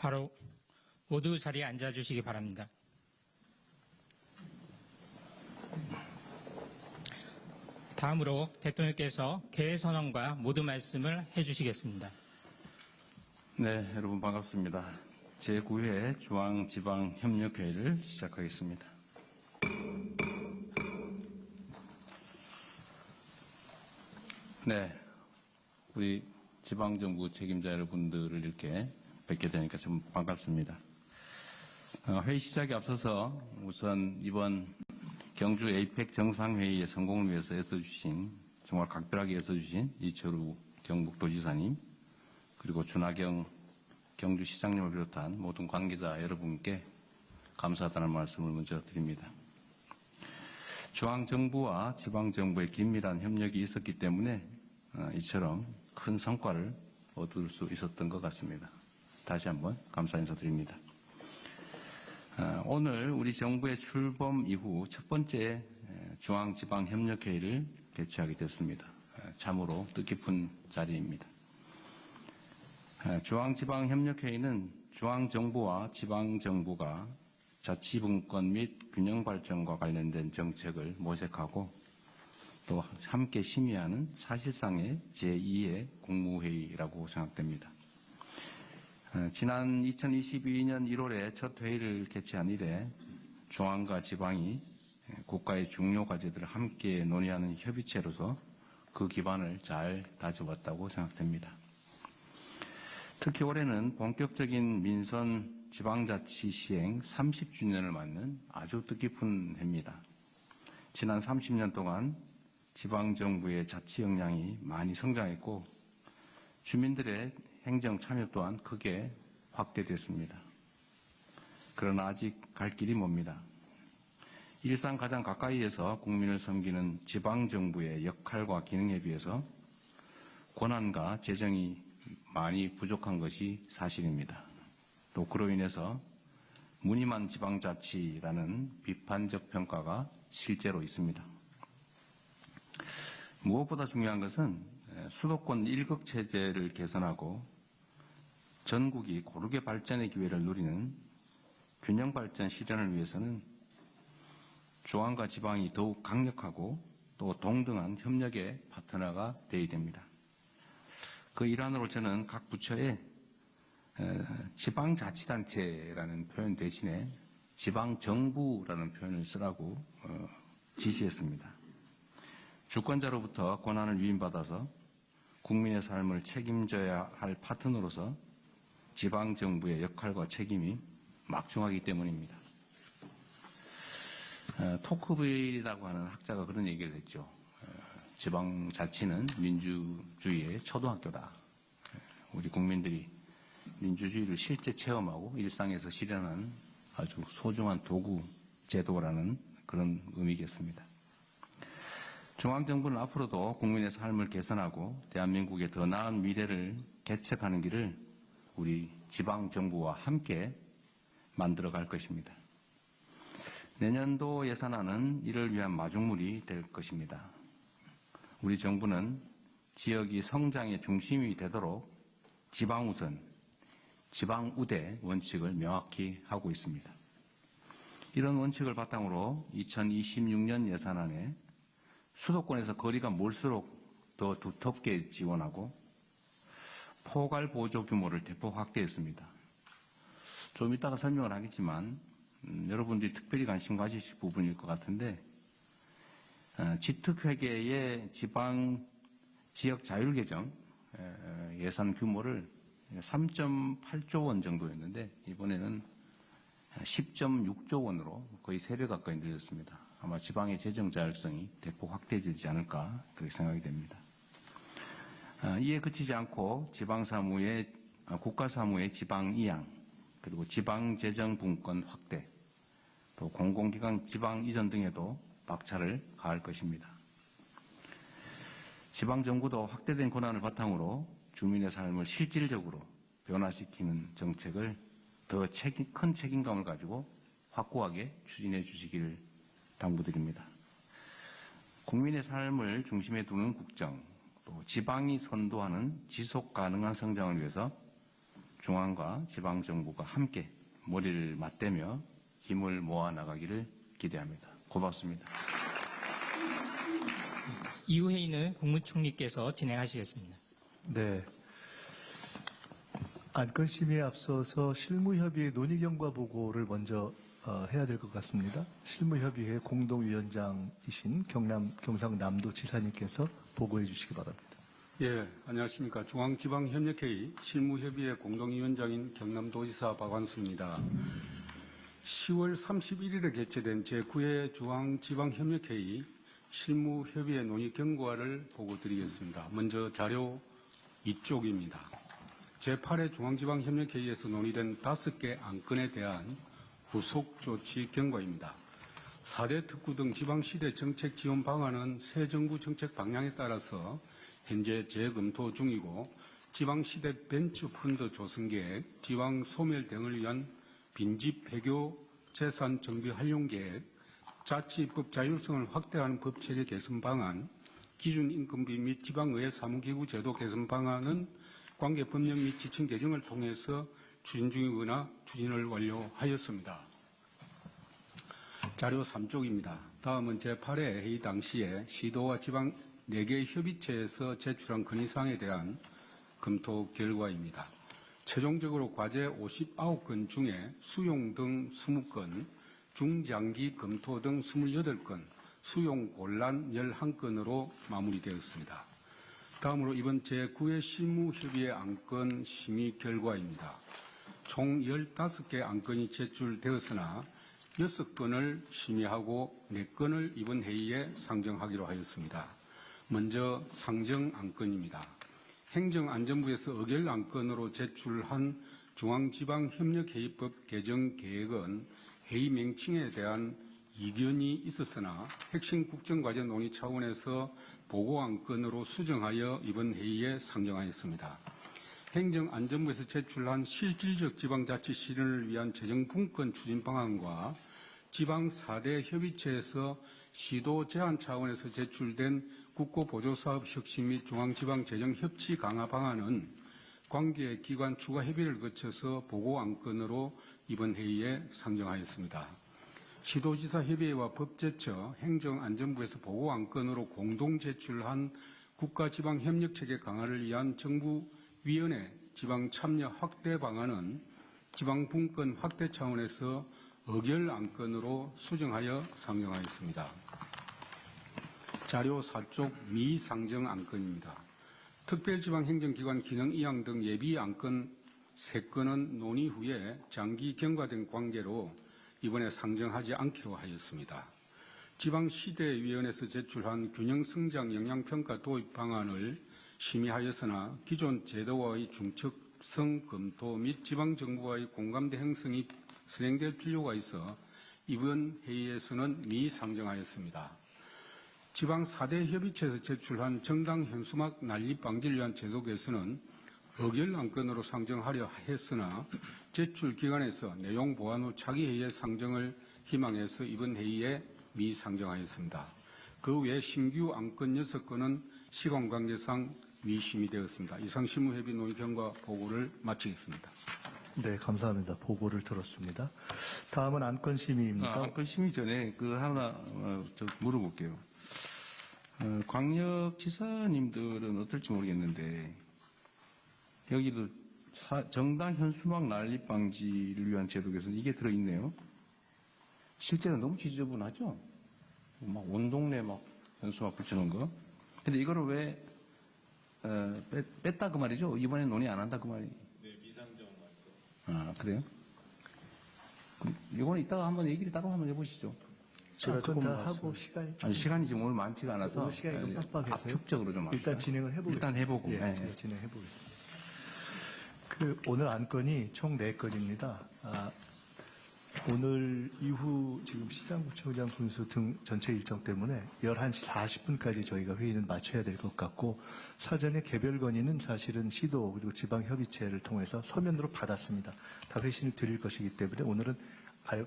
바로 모두 자리에 앉아주시기 바랍니다. 다음으로 대통령께서 개회 선언과 모두 말씀을 해주시겠습니다. 네, 여러분 반갑습니다. 제9회 중앙지방협력회의를 시작하겠습니다. 네, 우리 지방정부 책임자 여러분들을 이렇게 뵙게 되니까 좀 반갑습니다. 회의 시작에 앞서서 우선 이번 경주 에이펙 정상회의의 성공을 위해서 애써주신, 정말 각별하게 애써주신 이철우 경북도지사님, 그리고 준하경 경주시장님을 비롯한 모든 관계자 여러분께 감사하다는 말씀을 먼저 드립니다. 중앙정부와 지방정부의 긴밀한 협력이 있었기 때문에 이처럼 큰 성과를 얻을 수 있었던 것 같습니다. 다시 한번 감사 인사드립니다. 오늘 우리 정부의 출범 이후 첫 번째 중앙지방협력회의를 개최하게 됐습니다. 참으로 뜻깊은 자리입니다. 중앙지방협력회의는 중앙정부와 지방정부가 자치분권 및 균형발전과 관련된 정책을 모색하고 또 함께 심의하는 사실상의 제2의 국무회의라고 생각됩니다. 지난 2022년 1월에 첫 회의를 개최한 이래 중앙과 지방이 국가의 중요 과제들을 함께 논의하는 협의체로서 그 기반을 잘 다져왔다고 생각됩니다. 특히 올해는 본격적인 민선 지방자치 시행 30주년을 맞는 아주 뜻깊은 해입니다. 지난 30년 동안 지방정부의 자치 역량이 많이 성장했고 주민들의 행정 참여 또한 크게 확대됐습니다. 그러나 아직 갈 길이 멉니다. 일상 가장 가까이에서 국민을 섬기는 지방정부의 역할과 기능에 비해서 권한과 재정이 많이 부족한 것이 사실입니다. 또 그로 인해서 무늬만 지방자치라는 비판적 평가가 실제로 있습니다. 무엇보다 중요한 것은 수도권 1극 체제를 개선하고 전국이 고르게 발전의 기회를 누리는 균형 발전 실현을 위해서는 중앙과 지방이 더욱 강력하고 또 동등한 협력의 파트너가 되어야 됩니다. 그 일환으로 저는 각 부처에 지방자치단체라는 표현 대신에 지방정부라는 표현을 쓰라고 지시했습니다. 주권자로부터 권한을 위임받아서 국민의 삶을 책임져야 할 파트너로서 지방정부의 역할과 책임이 막중하기 때문입니다. 토크빌이라고 하는 학자가 그런 얘기를 했죠. 지방자치는 민주주의의 초등학교다. 우리 국민들이 민주주의를 실제 체험하고 일상에서 실현하는 아주 소중한 도구 제도라는 그런 의미겠습니다. 중앙정부는 앞으로도 국민의 삶을 개선하고 대한민국의 더 나은 미래를 개척하는 길을 우리 지방정부와 함께 만들어갈 것입니다. 내년도 예산안은 이를 위한 마중물이 될 것입니다. 우리 정부는 지역이 성장의 중심이 되도록 지방우선, 지방우대 원칙을 명확히 하고 있습니다. 이런 원칙을 바탕으로 2026년 예산안에 수도권에서 거리가 멀수록 더 두텁게 지원하고 포괄 보조 규모를 대폭 확대했습니다. 좀 이따가 설명을 하겠지만 여러분들이 특별히 관심 가지실 부분일 것 같은데 지특회계의 지역 자율개정 예산 규모를 3.8조 원 정도였는데 이번에는 10.6조 원으로 거의 3배 가까이 늘렸습니다. 아마 지방의 재정 자율성이 대폭 확대되지 않을까 그렇게 생각이 됩니다. 이에 그치지 않고 지방사무의 국가사무의 지방이양 그리고 지방재정분권 확대 또 공공기관 지방 이전 등에도 박차를 가할 것입니다. 지방정부도 확대된 권한을 바탕으로 주민의 삶을 실질적으로 변화시키는 정책을 더 큰 책임감을 가지고 확고하게 추진해 주시기를 당부드립니다. 국민의 삶을 중심에 두는 국정, 또 지방이 선도하는 지속 가능한 성장을 위해서 중앙과 지방정부가 함께 머리를 맞대며 힘을 모아 나가기를 기대합니다. 고맙습니다. 이후 회의는 국무총리께서 진행하시겠습니다. 네. 안건 심의에 앞서서 실무협의회 논의경과 보고를 먼저 해야 될 것 같습니다. 실무협의회 공동위원장이신 경상남도지사님께서 보고해 주시기 바랍니다. 예, 안녕하십니까. 중앙지방협력회의 실무협의회 공동위원장인 경남도지사 박완수입니다. 10월 31일에 개최된 제9회 중앙지방협력회의 실무협의회 논의 경과를 보고드리겠습니다. 먼저 자료 2쪽입니다. 제8회 중앙지방협력회의에서 논의된 5개 안건에 대한 후속 조치 경과입니다. 4대 특구 등 지방시대 정책 지원 방안은 새 정부 정책 방향에 따라서 현재 재검토 중이고 지방시대 벤처 펀드 조성 계획, 지방 소멸 등을 위한 빈집 폐교 재산 정비 활용 계획, 자치법 자율성을 확대하는 법체계 개선 방안, 기준 인건비 및 지방의회 사무기구 제도 개선 방안은 관계 법령 및 지침 개정을 통해서 추진 중이거나 추진을 완료하였습니다. 자료 3쪽입니다. 다음은 제8회 회의 당시에 시도와 지방 4개 협의체에서 제출한 건의사항에 대한 검토 결과입니다. 최종적으로 과제 59건 중에 수용 등 20건, 중장기 검토 등 28건, 수용 곤란 11건으로 마무리되었습니다. 다음으로 이번 제9회 실무협의회 안건 심의 결과입니다. 총 15개 안건이 제출되었으나 6건을 심의하고 4건을 이번 회의에 상정하기로 하였습니다. 먼저 상정 안건입니다. 행정안전부에서 의결 안건으로 제출한 중앙지방협력회의법 개정 계획은 회의 명칭에 대한 이견이 있었으나 핵심 국정과제 논의 차원에서 보고 안건으로 수정하여 이번 회의에 상정하였습니다. 행정안전부에서 제출한 실질적 지방자치 실현을 위한 재정분권 추진 방안과 지방 4대 협의체에서 시도 제한 차원에서 제출된 국고보조사업 혁신 및 중앙지방재정협치 강화 방안은 관계기관 추가 협의를 거쳐서 보고 안건으로 이번 회의에 상정하였습니다. 시도지사 협의회와 법제처, 행정안전부에서 보고 안건으로 공동 제출한 국가지방협력체계 강화를 위한 정부위원회 지방참여 확대 방안은 지방분권 확대 차원에서 의결 안건으로 수정하여 상정하였습니다. 자료 4쪽 미상정 안건입니다. 특별지방행정기관 기능 이양 등 예비 안건 3건은 논의 후에 장기 경과된 관계로 이번에 상정하지 않기로 하였습니다. 지방시대위원회에서 제출한 균형성장 영향평가 도입 방안을 심의하였으나 기존 제도와의 중첩성 검토 및 지방정부와의 공감대 형성이 선행될 필요가 있어 이번 회의에서는 미상정하였습니다. 지방 4대 협의체에서 제출한 정당 현수막 난립 방지를 위한 제도 개선은 의결 안건으로 상정하려 했으나 제출 기관에서 내용 보완 후 차기 회의에 상정을 희망해서 이번 회의에 미상정하였습니다. 그 외 신규 안건 6건은 시간 관계상 미심의되었습니다. 이상 실무협의 논의 경과 보고를 마치겠습니다. 네, 감사합니다. 보고를 들었습니다. 다음은 안건 심의입니다. 안건 심의 전에 하나 물어볼게요. 광역지사님들은 어떨지 모르겠는데 여기도 정당 현수막 난립 방지를 위한 제도 개선 이게 들어있네요. 실제로 너무 지저분하죠? 막 온 동네 막 현수막 붙이는 거. 근데 이거를 왜 뺐다 그 말이죠? 이번에 논의 안 한다 그 말이. 네, 미상정 말고. 아, 그래요? 이거는 이따가 한번 얘기를 따로 한번 해보시죠. 제가 좀 다 하고 시간이 지금 오늘 많지가 않아서 오늘 시간이 좀 빡빡해서요. 압축적으로 좀 합시다. 일단 진행을 해보겠습니다. 일단 해보고. 예, 네. 제가 진행해보겠습니다. 오늘 안건이 총 4건입니다. 오늘 이후 지금 시장구청장 분수 등 전체 일정 때문에 11시 40분까지 저희가 회의는 마쳐야 될 것 같고 사전에 개별 건의는 사실은 시도 그리고 지방협의체를 통해서 서면으로 받았습니다. 다 회신을 드릴 것이기 때문에 오늘은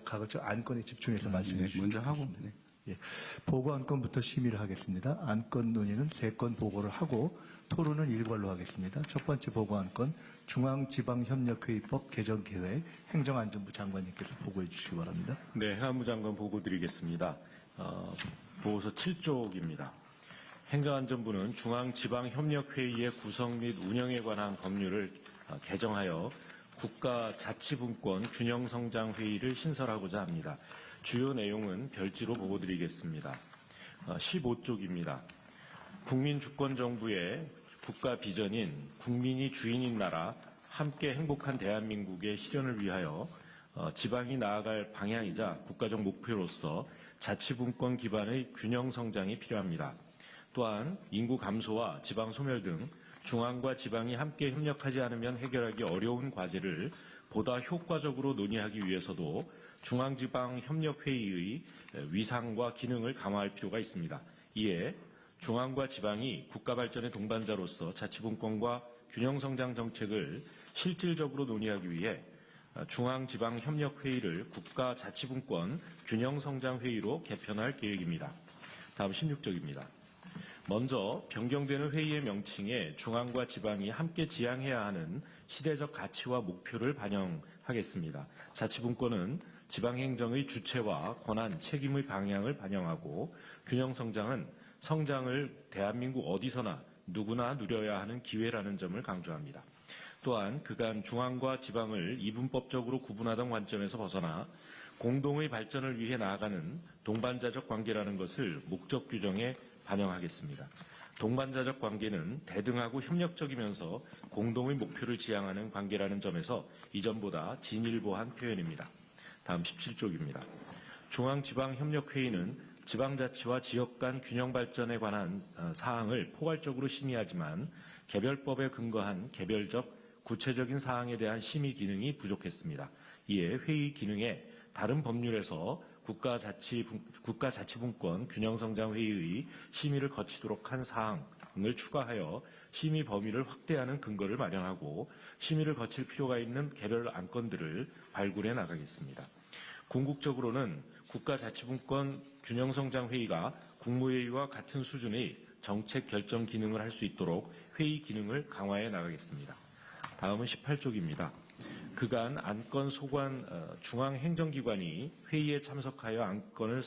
가급적 안건에 집중해서 말씀해 주시기 먼저 하고. 바랍니다. 예, 보고 안건부터 심의를 하겠습니다. 안건 논의는 3건 보고를 하고 토론은 일괄로 하겠습니다. 첫 번째 보고 안건 중앙지방협력회의법 개정 계획 행정안전부 장관님께서 보고해 주시기 바랍니다. 네, 행안부 장관 보고 드리겠습니다. 보고서 7쪽입니다. 행정안전부는 중앙지방협력회의의 구성 및 운영에 관한 법률을 개정하여 국가자치분권 균형성장회의를 신설하고자 합니다. 주요 내용은 별지로 보고 드리겠습니다. 15쪽입니다. 국민주권정부의 국가 비전인 국민이 주인인 나라 함께 행복한 대한민국의 실현을 위하여 지방이 나아갈 방향이자 국가적 목표로서 자치분권 기반의 균형 성장이 필요합니다. 또한 인구 감소와 지방 소멸 등 중앙과 지방이 함께 협력하지 않으면 해결하기 어려운 과제를 보다 효과적으로 논의하기 위해서도 중앙지방협력회의의 위상과 기능을 강화할 필요가 있습니다. 이에 중앙과 지방이 국가 발전의 동반자로서 자치분권과 균형성장 정책을 실질적으로 논의하기 위해 중앙지방협력회의를 국가자치분권 균형성장회의로 개편할 계획입니다. 다음 16쪽입니다. 먼저 변경되는 회의의 명칭에 중앙과 지방이 함께 지향해야 하는 시대적 가치와 목표를 반영하겠습니다. 자치분권은 지방행정의 주체와 권한, 책임의 방향을 반영하고 균형성장은 성장을 대한민국 어디서나 누구나 누려야 하는 기회라는 점을 강조합니다. 또한 그간 중앙과 지방을 이분법적으로 구분하던 관점에서 벗어나 공동의 발전을 위해 나아가는 동반자적 관계라는 것을 목적 규정에 반영하겠습니다. 동반자적 관계는 대등하고 협력적이면서 공동의 목표를 지향하는 관계라는 점에서 이전보다 진일보한 표현입니다. 다음 17쪽입니다. 중앙지방협력회의는 지방자치와 지역 간 균형 발전에 관한 사항을 포괄적으로 심의하지만 개별법에 근거한 개별적 구체적인 사항에 대한 심의 기능이 부족했습니다. 이에 회의 기능에 다른 법률에서 국가자치분권 균형성장회의의 심의를 거치도록 한 사항을 추가하여 심의 범위를 확대하는 근거를 마련하고 심의를 거칠 필요가 있는 개별 안건들을 발굴해 나가겠습니다. 궁극적으로는 국가자치분권 균형성장회의가 국무회의와 같은 수준의 정책 결정 기능을 할 수 있도록 회의 기능을 강화해 나가겠습니다. 다음은 18쪽입니다. 그간 안건 소관 중앙행정기관이 회의에 참석하여 안건을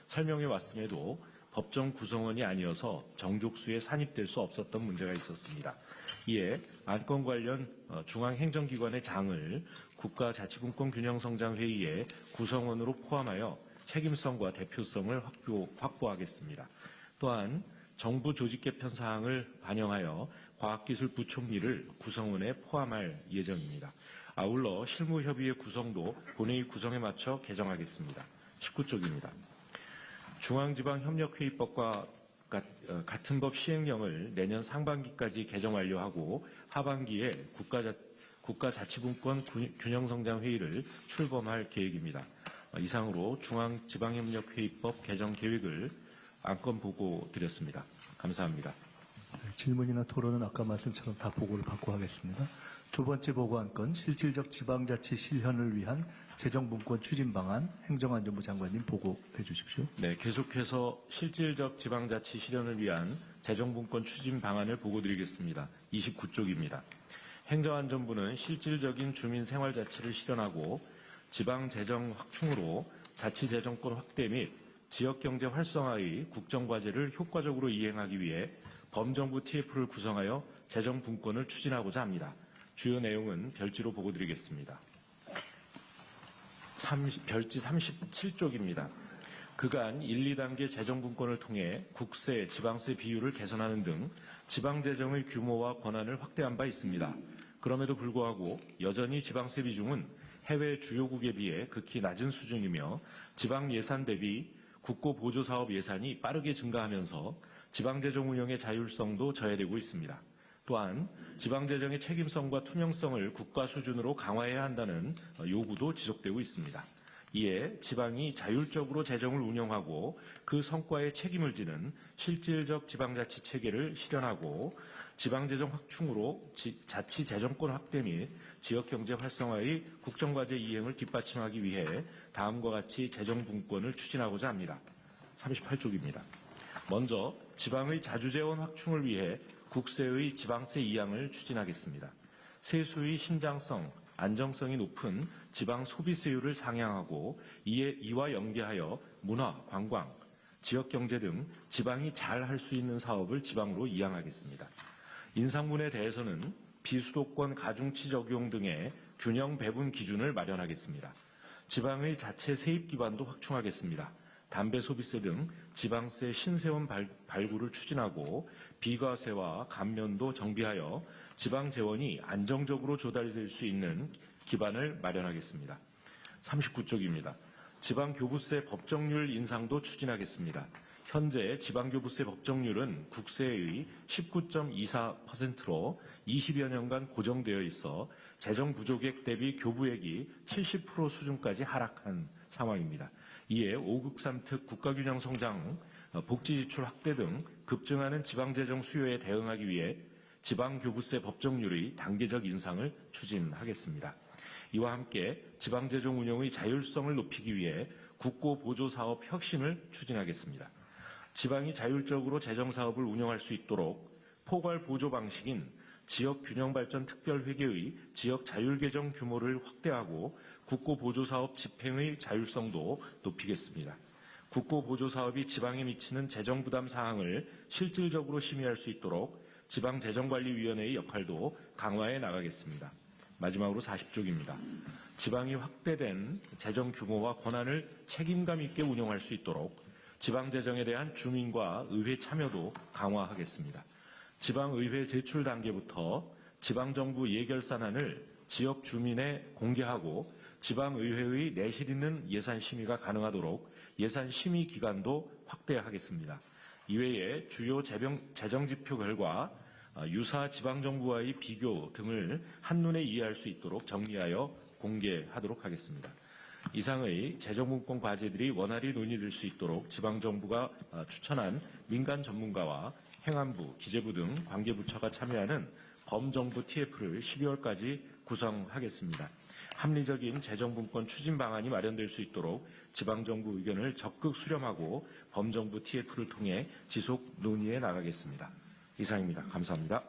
설명해 왔음에도 법정 구성원이 아니어서 정족수에 산입될 수 없었던 문제가 있었습니다. 이에 안건 관련 중앙행정기관의 장을 국가자치분권 균형성장회의의 구성원으로 포함하여 책임성과 대표성을 확보하겠습니다. 또한 정부 조직 개편 사항을 반영하여 과학기술부총리를 구성원에 포함할 예정입니다. 아울러 실무협의회 구성도 본회의 구성에 맞춰 개정하겠습니다. 19쪽입니다. 중앙지방협력회의법과 같은 법 시행령을 내년 상반기까지 개정 완료하고 하반기에 국가자치분권 균형성장회의를 출범할 계획입니다. 이상으로 중앙지방협력회의법 개정 계획을 안건 보고 드렸습니다. 감사합니다. 질문이나 토론은 아까 말씀처럼 다 보고를 받고 하겠습니다. 두 번째 보고 안건 실질적 지방자치 실현을 위한 재정분권 추진 방안 행정안전부 장관님 보고해 주십시오. 네, 계속해서 실질적 지방자치 실현을 위한 재정분권 추진 방안을 보고 드리겠습니다. 29쪽입니다. 행정안전부는 실질적인 주민생활자치를 실현하고 지방재정 확충으로 자치재정권 확대 및 지역경제 활성화의 국정과제를 효과적으로 이행하기 위해 범정부 TF를 구성하여 재정분권을 추진하고자 합니다. 주요 내용은 별지로 보고 드리겠습니다. 별지 37쪽입니다. 그간 1, 2단계 재정분권을 통해 국세, 지방세 비율을 개선하는 등 지방재정의 규모와 권한을 확대한 바 있습니다. 그럼에도 불구하고 여전히 지방세 비중은 해외 주요국에 비해 극히 낮은 수준이며 지방 예산 대비 국고 보조 사업 예산이 빠르게 증가하면서 지방재정 운영의 자율성도 저해되고 있습니다. 또한 지방재정의 책임성과 투명성을 국가 수준으로 강화해야 한다는 요구도 지속되고 있습니다. 이에 지방이 자율적으로 재정을 운영하고 그 성과에 책임을 지는 실질적 지방자치 체계를 실현하고 지방재정 확충으로 자치재정권 확대 및 지역경제 활성화의 국정과제 이행을 뒷받침하기 위해 다음과 같이 재정분권을 추진하고자 합니다. 38쪽입니다. 먼저 지방의 자주재원 확충을 위해 국세의 지방세 이양을 추진하겠습니다. 세수의 신장성, 안정성이 높은 지방 소비세율을 상향하고 이와 연계하여 문화, 관광, 지역경제 등 지방이 잘 할 수 있는 사업을 지방으로 이양하겠습니다. 인상분에 대해서는 비수도권 가중치 적용 등의 균형 배분 기준을 마련하겠습니다. 지방의 자체 세입 기반도 확충하겠습니다. 담배 소비세 등 지방세 신세원 발굴을 추진하고 비과세와 감면도 정비하여 지방 재원이 안정적으로 조달될 수 있는 기반을 마련하겠습니다. 39쪽입니다. 지방교부세 법정률 인상도 추진하겠습니다. 현재 지방교부세 법정률은 국세의 19.24%로 20여 년간 고정되어 있어 재정 부족액 대비 교부액이 70% 수준까지 하락한 상황입니다. 이에 5급 3특 국가균형 성장, 복지지출 확대 등 급증하는 지방재정 수요에 대응하기 위해 지방교부세 법정률의 단계적 인상을 추진하겠습니다. 이와 함께 지방재정 운영의 자율성을 높이기 위해 국고보조사업 혁신을 추진하겠습니다. 지방이 자율적으로 재정사업을 운영할 수 있도록 포괄보조 방식인 지역균형발전특별회계의 지역자율계정 규모를 확대하고 국고보조사업 집행의 자율성도 높이겠습니다. 국고보조사업이 지방에 미치는 재정부담 사항을 실질적으로 심의할 수 있도록 지방재정관리위원회의 역할도 강화해 나가겠습니다. 마지막으로 40쪽입니다. 지방이 확대된 재정 규모와 권한을 책임감 있게 운영할 수 있도록 지방재정에 대한 주민과 의회 참여도 강화하겠습니다. 지방의회 제출 단계부터 지방정부 예결산안을 지역 주민에 공개하고 지방의회의 내실 있는 예산 심의가 가능하도록 예산 심의 기간도 확대하겠습니다. 이외에 주요 재정지표 결과 유사 지방정부와의 비교 등을 한눈에 이해할 수 있도록 정리하여 공개하도록 하겠습니다. 이상의 재정분권 과제들이 원활히 논의될 수 있도록 지방정부가 추천한 민간 전문가와 행안부, 기재부 등 관계부처가 참여하는 범정부 TF를 12월까지 구성하겠습니다. 합리적인 재정분권 추진 방안이 마련될 수 있도록 지방정부 의견을 적극 수렴하고 범정부 TF를 통해 지속 논의해 나가겠습니다. 이상입니다. 감사합니다.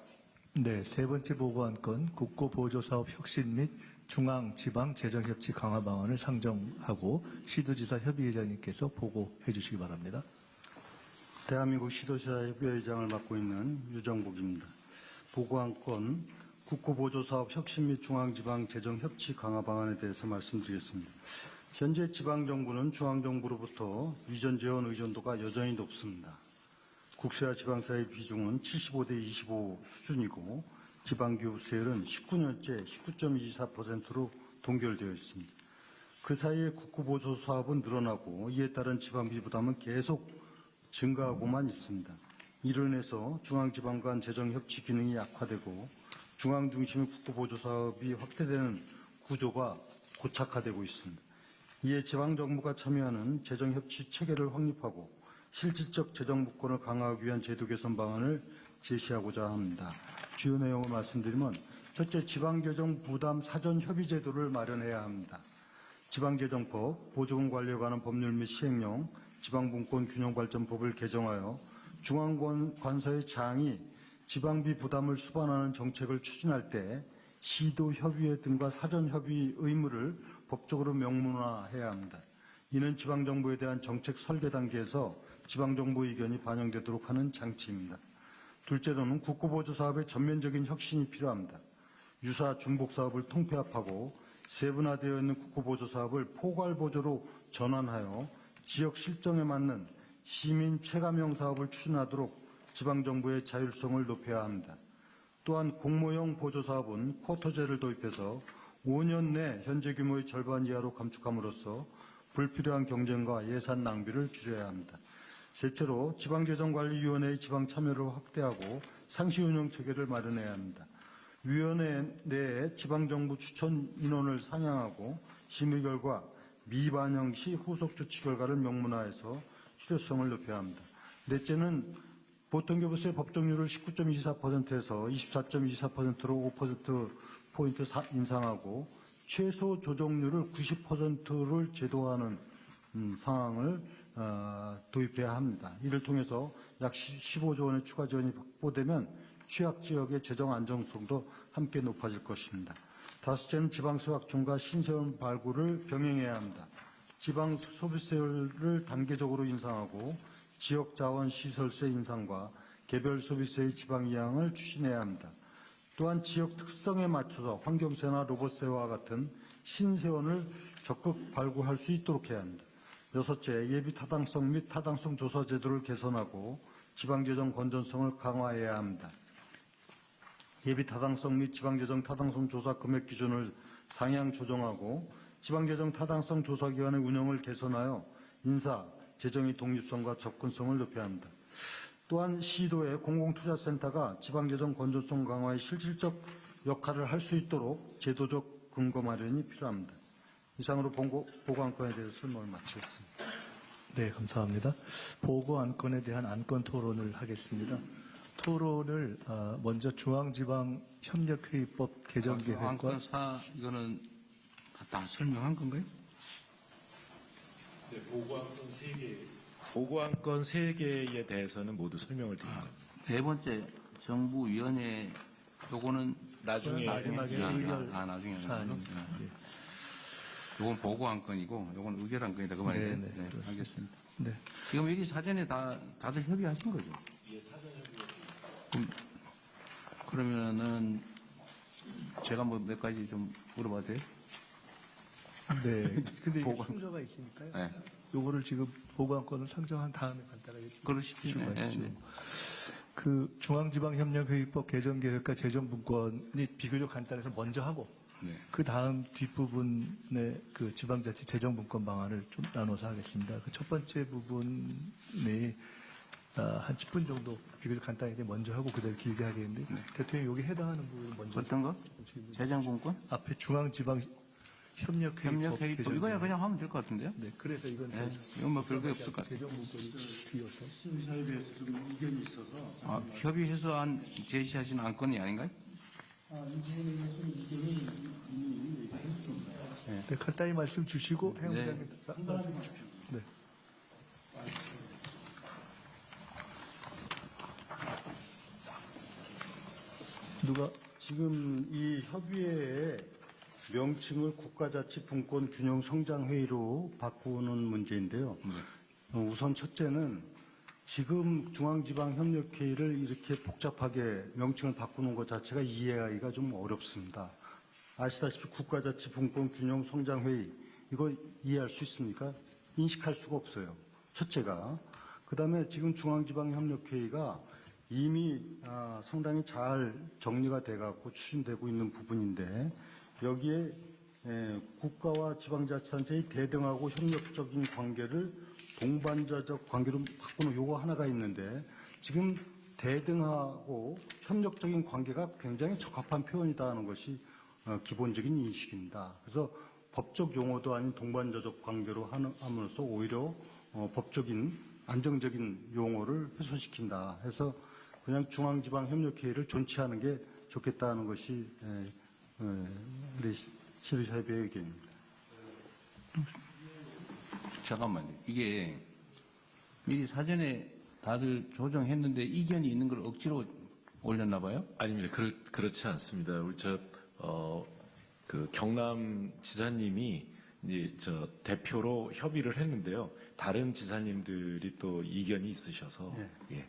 네, 세 번째 보고안건 국고보조사업 혁신 및 중앙지방재정협치 강화 방안을 상정하고 시도지사 협의회장님께서 보고해 주시기 바랍니다. 대한민국 시도지사 협의회장을 맡고 있는 유정복입니다. 보고안건 국고보조사업 혁신 및 중앙지방재정협치 강화 방안에 대해서 말씀드리겠습니다. 현재 지방정부는 중앙정부로부터 위전 재원 의존도가 여전히 높습니다. 국세와 지방세의 비중은 75대 25 수준이고 지방교부세율은 19년째 19.24%로 동결되어 있습니다. 그 사이에 국고보조사업은 늘어나고 이에 따른 지방비 부담은 계속 증가하고만 있습니다. 이로 인해서 중앙지방 간 재정협치 기능이 약화되고 중앙 중심의 국고보조사업이 확대되는 구조가 고착화되고 있습니다. 이에 지방정부가 참여하는 재정협치 체계를 확립하고 실질적 재정분권을 강화하기 위한 제도 개선 방안을 제시하고자 합니다. 주요 내용을 말씀드리면 첫째, 지방재정 부담 사전 협의 제도를 마련해야 합니다. 지방재정법, 보조금 관리에 관한 법률 및 시행령, 지방분권 균형발전법을 개정하여 중앙관서의 장이 지방비 부담을 수반하는 정책을 추진할 때 시도협의회 등과 사전협의 의무를 법적으로 명문화해야 합니다. 이는 지방정부에 대한 정책 설계 단계에서 지방정부 의견이 반영되도록 하는 장치입니다. 둘째로는 국고보조사업의 전면적인 혁신이 필요합니다. 유사 중복사업을 통폐합하고 세분화되어 있는 국고보조사업을 포괄보조로 전환하여 지역 실정에 맞는 시민 체감형 사업을 추진하도록 지방정부의 자율성을 높여야 합니다. 또한 공모형 보조사업은 쿼터제를 도입해서 5년 내 현재 규모의 절반 이하로 감축함으로써 불필요한 경쟁과 예산 낭비를 줄여야 합니다. 셋째로 지방재정관리위원회의 지방참여를 확대하고 상시운영 체계를 마련해야 합니다. 위원회 내에 지방정부 추천 인원을 상향하고 심의 결과 미반영 시 후속 조치 결과를 명문화해서 실효성을 높여야 합니다. 넷째는 보통교부세 법정률을 19.24%에서 24.24%로 5%포인트 인상하고 최소 조정률을 90%를 제도화하는 상황을 도입해야 합니다. 이를 통해서 약 15조 원의 추가 지원이 확보되면 취약 지역의 재정 안정성도 함께 높아질 것입니다. 다섯째는 지방세확충과 신세원 발굴을 병행해야 합니다. 지방 소비세를 단계적으로 인상하고 지역 자원 시설세 인상과 개별 소비세의 지방 이항을 추진해야 합니다. 또한 지역 특성에 맞춰서 환경세나 로봇세와 같은 신세원을 적극 발굴할 수 있도록 해야 합니다. 여섯째, 예비 타당성 및 타당성 조사 제도를 개선하고 지방재정 건전성을 강화해야 합니다. 예비 타당성 및 지방재정 타당성 조사 금액 기준을 상향 조정하고 지방재정 타당성 조사기관의 운영을 개선하여 인사, 재정의 독립성과 접근성을 높여야 합니다. 또한 시도의 공공투자센터가 지방재정 건전성 강화에 실질적 역할을 할 수 있도록 제도적 근거 마련이 필요합니다. 이상으로 보고안건에 대해서 설명을 마치겠습니다. 네, 감사합니다. 보고안건에 대한 안건 토론을 하겠습니다. 토론을 먼저 중앙지방협력회의법 개정 계획과 안건 4 이거는 다 설명한 건가요? 네, 보고안건 3개에 대해서는 모두 설명을 드립니다. 네 번째 정부위원회 요거는 나중에 마지막에 의결 나중에 사안입니다. 요건 보고안건이고 요건 의결안건이다 그 말이에요. 네, 네, 그렇습니다. 알겠습니다. 네. 이거 미리 사전에 다들 협의하신 거죠? 예, 사전 그러면은 제가 뭐 몇 가지 좀 물어봐도 돼요? 네. 근데 이게 보고- 순서가 있으니까요. 네. 요거를 지금 보고안건을 상정한 다음에 간단하게 그러십시오. 말씀하시죠. 네, 네. 그 중앙지방협력회의법 개정 계획과 재정 분권이 비교적 간단해서 먼저 하고 네. 그 다음 뒷부분의 그 지방자치 재정 분권 방안을 좀 나눠서 하겠습니다. 그 첫 번째 부분이 한 10분 정도 비교적 간단하게 먼저 하고 그대로 길게 하겠는데 대통령이 여기 해당하는 부분 먼저 어떤 거? 재정분권? 앞에 중앙지방협력회의법 협력회의법 개정 이거야 계획. 그냥 하면 될 것 같은데요? 네, 그래서 이건 네. 이건 뭐 별거 없을 것 같아요. 재정 분권이 뒤어서 심사에 대해서 좀 의견이 있어서 협의해소안 제시하신 안건이 아닌가요? 네, 간단히 말씀 주시고 네. 행정장님 말씀 주십시오. 네. 누가 지금 이 협의회의 명칭을 국가자치분권균형성장회의로 바꾸는 문제인데요. 우선 첫째는 지금 중앙지방협력회의를 이렇게 복잡하게 명칭을 바꾸는 것 자체가 이해하기가 좀 어렵습니다. 아시다시피 국가자치분권균형성장회의 이거 이해할 수 있습니까? 인식할 수가 없어요. 첫째가. 그다음에 지금 중앙지방협력회의가 이미 상당히 잘 정리가 돼갖고 추진되고 있는 부분인데 여기에 국가와 지방자치단체의 대등하고 협력적인 관계를 동반자적 관계로 바꾸는 요거 하나가 있는데 지금 대등하고 협력적인 관계가 굉장히 적합한 표현이다 하는 것이 기본적인 인식입니다. 그래서 법적 용어도 아닌 동반자적 관계로 함으로써 오히려 법적인 안정적인 용어를 훼손시킨다 해서 그냥 중앙지방협력회의를 존치하는 게 좋겠다는 것이 우리 시도협의회 의견입니다. 잠깐만요. 이게 미리 사전에 다들 조정했는데 이견이 있는 걸 억지로 올렸나 봐요? 아닙니다. 그렇지 않습니다. 우리 그 경남 지사님이 이제 대표로 협의를 했는데요. 다른 지사님들이 또 이견이 있으셔서 예.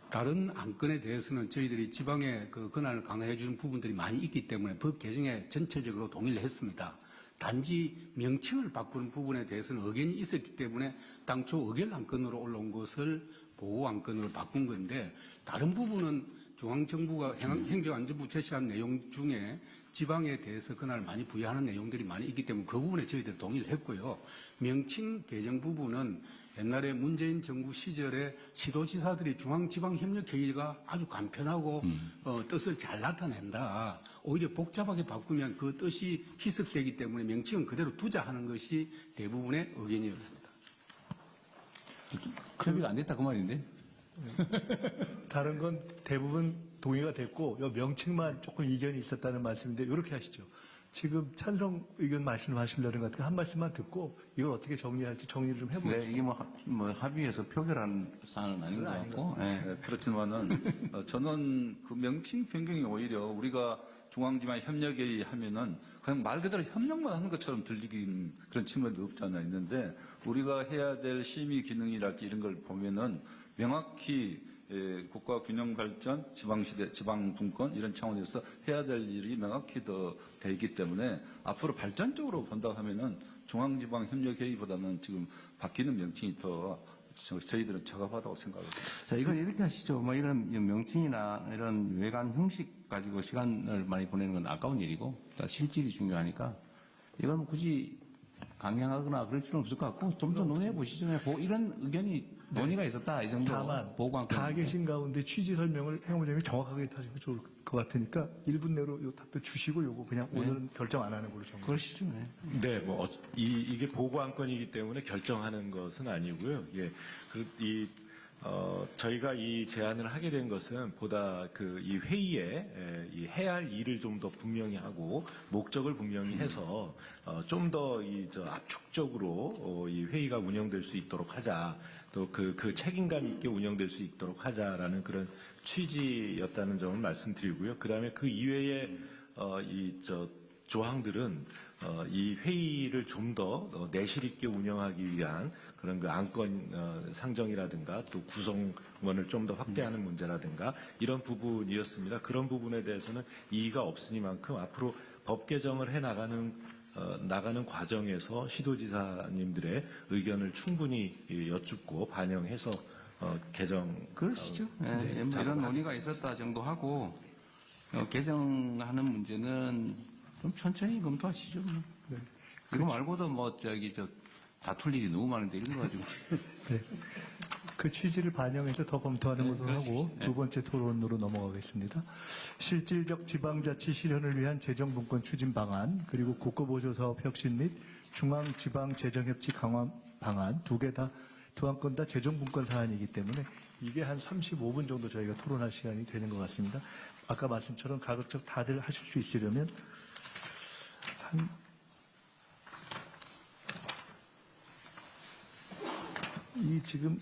다른 안건에 대해서는 저희들이 지방의 그 권한을 강화해 주는 부분들이 많이 있기 때문에 법 개정에 전체적으로 동의를 했습니다. 단지 명칭을 바꾸는 부분에 대해서는 의견이 있었기 때문에 당초 의결 안건으로 올라온 것을 보고 안건으로 바꾼 건데 다른 부분은 중앙정부가 행정안전부 제시한 내용 중에 지방에 대해서 권한을 많이 부여하는 내용들이 많이 있기 때문에 그 부분에 저희들이 동의를 했고요. 명칭 개정 부분은 옛날에 문재인 정부 시절에 시도지사들이 중앙지방협력회의가 아주 간편하고 뜻을 잘 나타낸다. 오히려 복잡하게 바꾸면 그 뜻이 희석되기 때문에 명칭은 그대로 두자 하는 것이 대부분의 의견이었습니다. 협의가 안 됐다 그 말인데? 다른 건 대부분 동의가 됐고 요 명칭만 조금 이견이 있었다는 말씀인데 이렇게 하시죠. 지금 찬성 의견 말씀하시려는 것 같아요. 한 말씀만 듣고 이걸 어떻게 정리할지 정리를 좀 네, 해보겠습니다. 이게 뭐 합의해서 표결한 사안은 아닌 것 같고. 예. 네, 그렇지만은 저는 그 명칭 변경이 오히려 우리가 중앙지방협력회의 하면은 그냥 말 그대로 협력만 하는 것처럼 들리긴 그런 측면도 없지 않아 있는데 우리가 해야 될 심의 기능이랄지 이런 걸 보면은 명확히 국가 균형 발전, 지방시대, 지방분권 이런 차원에서 해야 될 일이 명확히 더 돼 있기 때문에 앞으로 발전적으로 본다 하면은 중앙지방협력회의보다는 지금 바뀌는 명칭이 더 저희들은 적합하다고 생각합니다. 자, 이걸 이렇게 하시죠. 뭐 이런 명칭이나 이런 외관 형식 가지고 시간을 많이 보내는 건 아까운 일이고, 실질이 중요하니까 이건 굳이 강행하거나 그럴 필요는 없을 것 같고, 좀 더 논의해 보시죠. 이런 의견이 논의가 있었다. 이 정도 다만 보고한 다 계신 가운데 취지 설명을 행정부장님이 정확하게 하시면 좋을 것 같으니까 1분 내로 요 답변 주시고 요거 그냥 오늘은 결정 안 하는 걸로 정리. 그러시죠. 네. 네, 이게 보고 안건이기 때문에 결정하는 것은 아니고요. 예, 저희가 이 제안을 하게 된 것은 보다 이 회의에 해야 할 일을 좀 더 분명히 하고 목적을 분명히 해서 좀 더 압축적으로 이 회의가 운영될 수 있도록 하자. 또 그 책임감 있게 운영될 수 있도록 하자라는 그런 취지였다는 점을 말씀드리고요. 그다음에 그 이외에 조항들은 이 회의를 좀 더 내실 있게 운영하기 위한 그런 그 안건 상정이라든가 또 구성원을 좀 더 확대하는 문제라든가 이런 부분이었습니다. 그런 부분에 대해서는 이의가 없으니만큼 앞으로 법 개정을 해 나가는 과정에서 시도지사님들의 의견을 충분히 여쭙고 반영해서 개정 그러시죠. 네, 뭐 이런 논의가 있었다 정도 하고 개정하는 문제는 좀 천천히 검토하시죠. 뭐. 네. 그거 말고도 다툴 일이 너무 많은데 이런 거 가지고. 네. 그 취지를 반영해서 더 검토하는 것으로 하고 두 번째 토론으로 넘어가겠습니다. 실질적 지방자치 실현을 위한 재정분권 추진 방안 그리고 국고보조사업 혁신 및 중앙지방재정협치 강화 방안 두 안건 다 재정분권 사안이기 때문에 이게 한 35분 정도 저희가 토론할 시간이 되는 것 같습니다. 아까 말씀처럼 가급적 다들 하실 수 있으려면 이 지금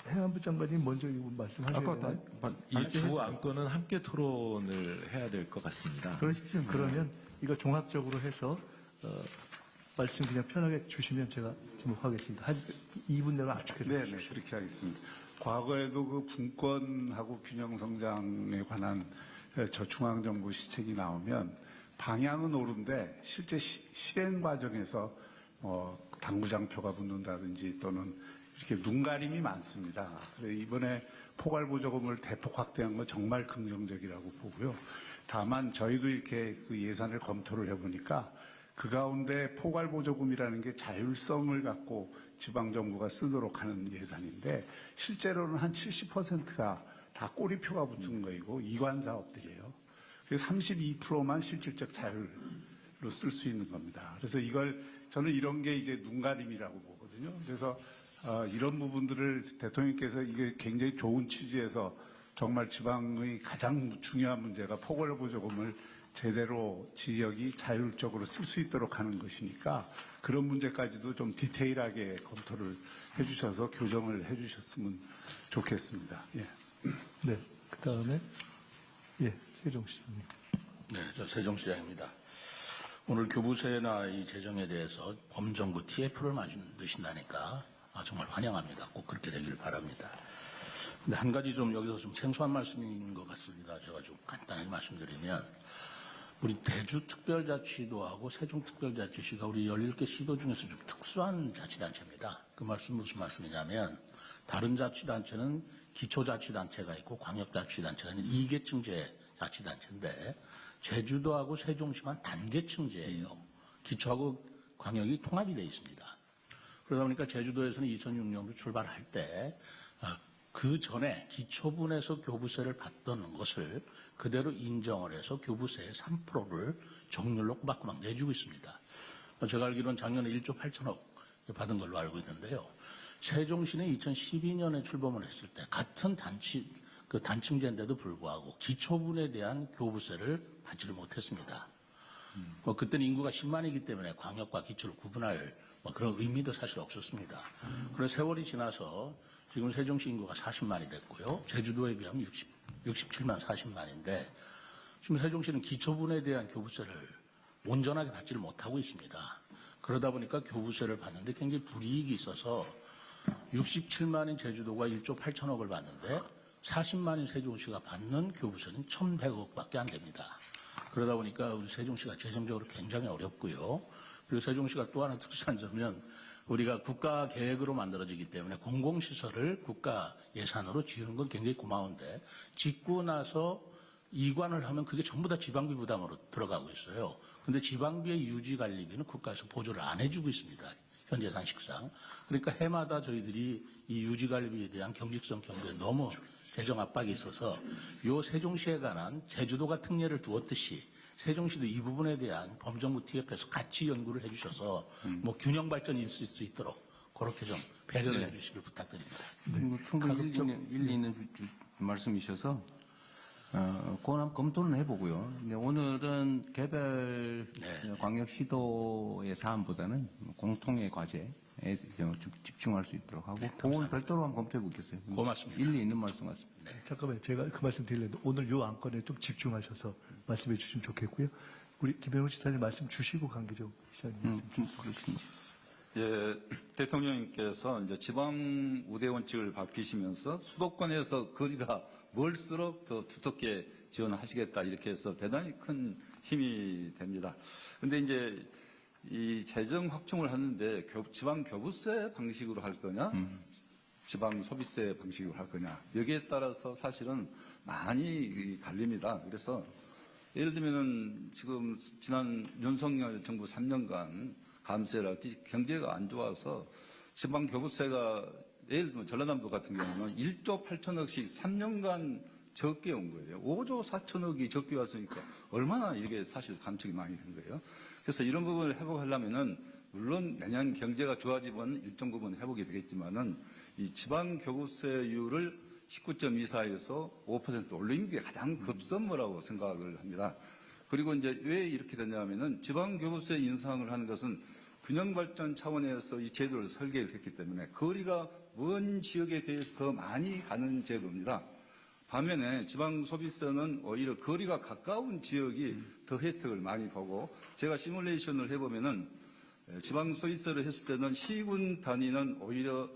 행안부 장관이 먼저 이거 말씀하셔야 되나요? 이 두 안건은 함께 토론을 해야 될 것 같습니다. 그러십시오. 그러면 이거 종합적으로 해서 말씀 그냥 편하게 주시면 제가 지목하겠습니다. 한 2분 내로 압축해 네, 주십시오. 그렇게 하겠습니다. 과거에도 그 분권하고 균형 성장에 관한 저중앙정부 시책이 나오면 방향은 옳은데 실제 실행 과정에서 당구장표가 붙는다든지 또는 이렇게 눈가림이 많습니다. 그래서 이번에 포괄보조금을 대폭 확대한 건 정말 긍정적이라고 보고요. 다만 저희도 이렇게 그 예산을 검토를 해보니까 그 가운데 포괄보조금이라는 게 자율성을 갖고 지방정부가 쓰도록 하는 예산인데 실제로는 한 70%가 다 꼬리표가 붙은 거이고 이관사업들이에요. 그래서 32%만 실질적 자율로 쓸 수 있는 겁니다. 그래서 저는 이런 게 이제 눈가림이라고 보거든요. 그래서 이런 부분들을 대통령께서 이게 굉장히 좋은 취지에서 정말 지방의 가장 중요한 문제가 포괄보조금을 제대로 지역이 자율적으로 쓸 수 있도록 하는 것이니까 그런 문제까지도 좀 디테일하게 검토를 해주셔서 교정을 해주셨으면 좋겠습니다. 예. 네. 그 다음에 세종 시장님. 네, 저 세종시장입니다. 오늘 교부세나 이 재정에 대해서 범정부 TF를 만드신다니까 정말 환영합니다. 꼭 그렇게 되기를 바랍니다. 근데 한 가지 좀 여기서 좀 생소한 말씀인 것 같습니다. 제가 좀 간단하게 말씀드리면 우리 대주특별자치도하고 세종특별자치시가 우리 17개 시도 중에서 좀 특수한 자치단체입니다. 그 말씀 무슨 말씀이냐면 다른 자치단체는 기초자치단체가 있고 광역자치단체가 있는 2계층제 자치단체인데 제주도하고 세종시만 단계층제예요. 기초하고 광역이 통합이 되어 있습니다. 그러다 보니까 제주도에서는 2006년도 출발할 때 그 전에 기초분에서 교부세를 받던 것을 그대로 인정을 해서 교부세의 3%를 정률로 꼬박꼬박 내주고 있습니다. 제가 알기로는 작년에 1조 8천억 받은 걸로 알고 있는데요. 세종시는 2012년에 출범을 했을 때 같은 단층제인데도 불구하고 기초분에 대한 교부세를 받지를 못했습니다. 뭐 그때는 인구가 10만이기 때문에 광역과 기초를 구분할 뭐 그런 의미도 사실 없었습니다. 그래서 세월이 지나서 지금 세종시 인구가 40만이 됐고요. 제주도에 비하면 67만 40만인데 지금 세종시는 기초분에 대한 교부세를 온전하게 받지를 못하고 있습니다. 그러다 보니까 교부세를 받는데 굉장히 불이익이 있어서 67만인 제주도가 1조 8천억을 받는데 40만인 세종시가 받는 교부세는 1,100억밖에 안 됩니다. 그러다 보니까 우리 세종시가 재정적으로 굉장히 어렵고요. 그리고 세종시가 또 하나 특수한 점은 우리가 국가 계획으로 만들어지기 때문에 공공시설을 국가 예산으로 지으는 건 굉장히 고마운데 짓고 나서 이관을 하면 그게 전부 다 지방비 부담으로 들어가고 있어요. 그런데 지방비의 유지 관리비는 국가에서 보조를 안 해주고 있습니다. 현재 상식상. 그러니까 해마다 저희들이 이 유지 관리비에 대한 경직성 경고에 너무 재정 압박이 있어서 요 세종시에 관한 제주도가 특례를 두었듯이 세종시도 이 부분에 대한 범정부 TF에서 같이 연구를 해주셔서 뭐 균형 발전이 있을 수 있도록 그렇게 좀 배려를 해주시길 부탁드립니다. 충분히 일리 있는 말씀이셔서 그건 한번 검토는 해보고요. 근데 오늘은 개별 광역시도의 사안보다는 공통의 과제에 좀 집중할 수 있도록 하고 그건 별도로 한번 검토해 보겠어요. 고맙습니다. 일리 있는 말씀 같습니다. 잠깐만요. 제가 그 말씀 드리려는데 오늘 요 안건에 좀 집중하셔서 말씀해 주시면 좋겠고요. 우리 김영우 시사님 말씀 주시고 강기정 시사님 말씀 주시죠. 예, 대통령님께서 이제 지방 우대 원칙을 밝히시면서 수도권에서 거리가 멀수록 더 두텁게 지원하시겠다 이렇게 해서 대단히 큰 힘이 됩니다. 근데 이제 이 재정 확충을 하는데 지방 교부세 방식으로 할 거냐, 지방 소비세 방식으로 할 거냐 여기에 따라서 사실은 많이 갈립니다. 그래서 예를 들면은 지금 지난 윤석열 정부 3년간 감세를 할 때 경제가 안 좋아서 지방 교부세가 예를 들면 전라남도 같은 경우는 1조 8천억씩 3년간 적게 온 거예요. 5조 4천억이 적게 왔으니까 얼마나 이게 사실 감축이 많이 된 거예요. 그래서 이런 부분을 회복하려면은 물론 내년 경제가 좋아지면 일정 부분 회복이 되겠지만은 이 지방 교부세율을 19.24에서 5% 올리는 게 가장 급선무라고 생각을 합니다. 그리고 이제 왜 이렇게 되냐면은 지방 교부세 인상을 하는 것은 균형 발전 차원에서 이 제도를 설계를 했기 때문에 거리가 먼 지역에 대해서 더 많이 가는 제도입니다. 반면에 지방 소비세는 오히려 거리가 가까운 지역이 더 혜택을 많이 보고 제가 시뮬레이션을 해보면은 지방 소비세를 했을 때는 시군 단위는 오히려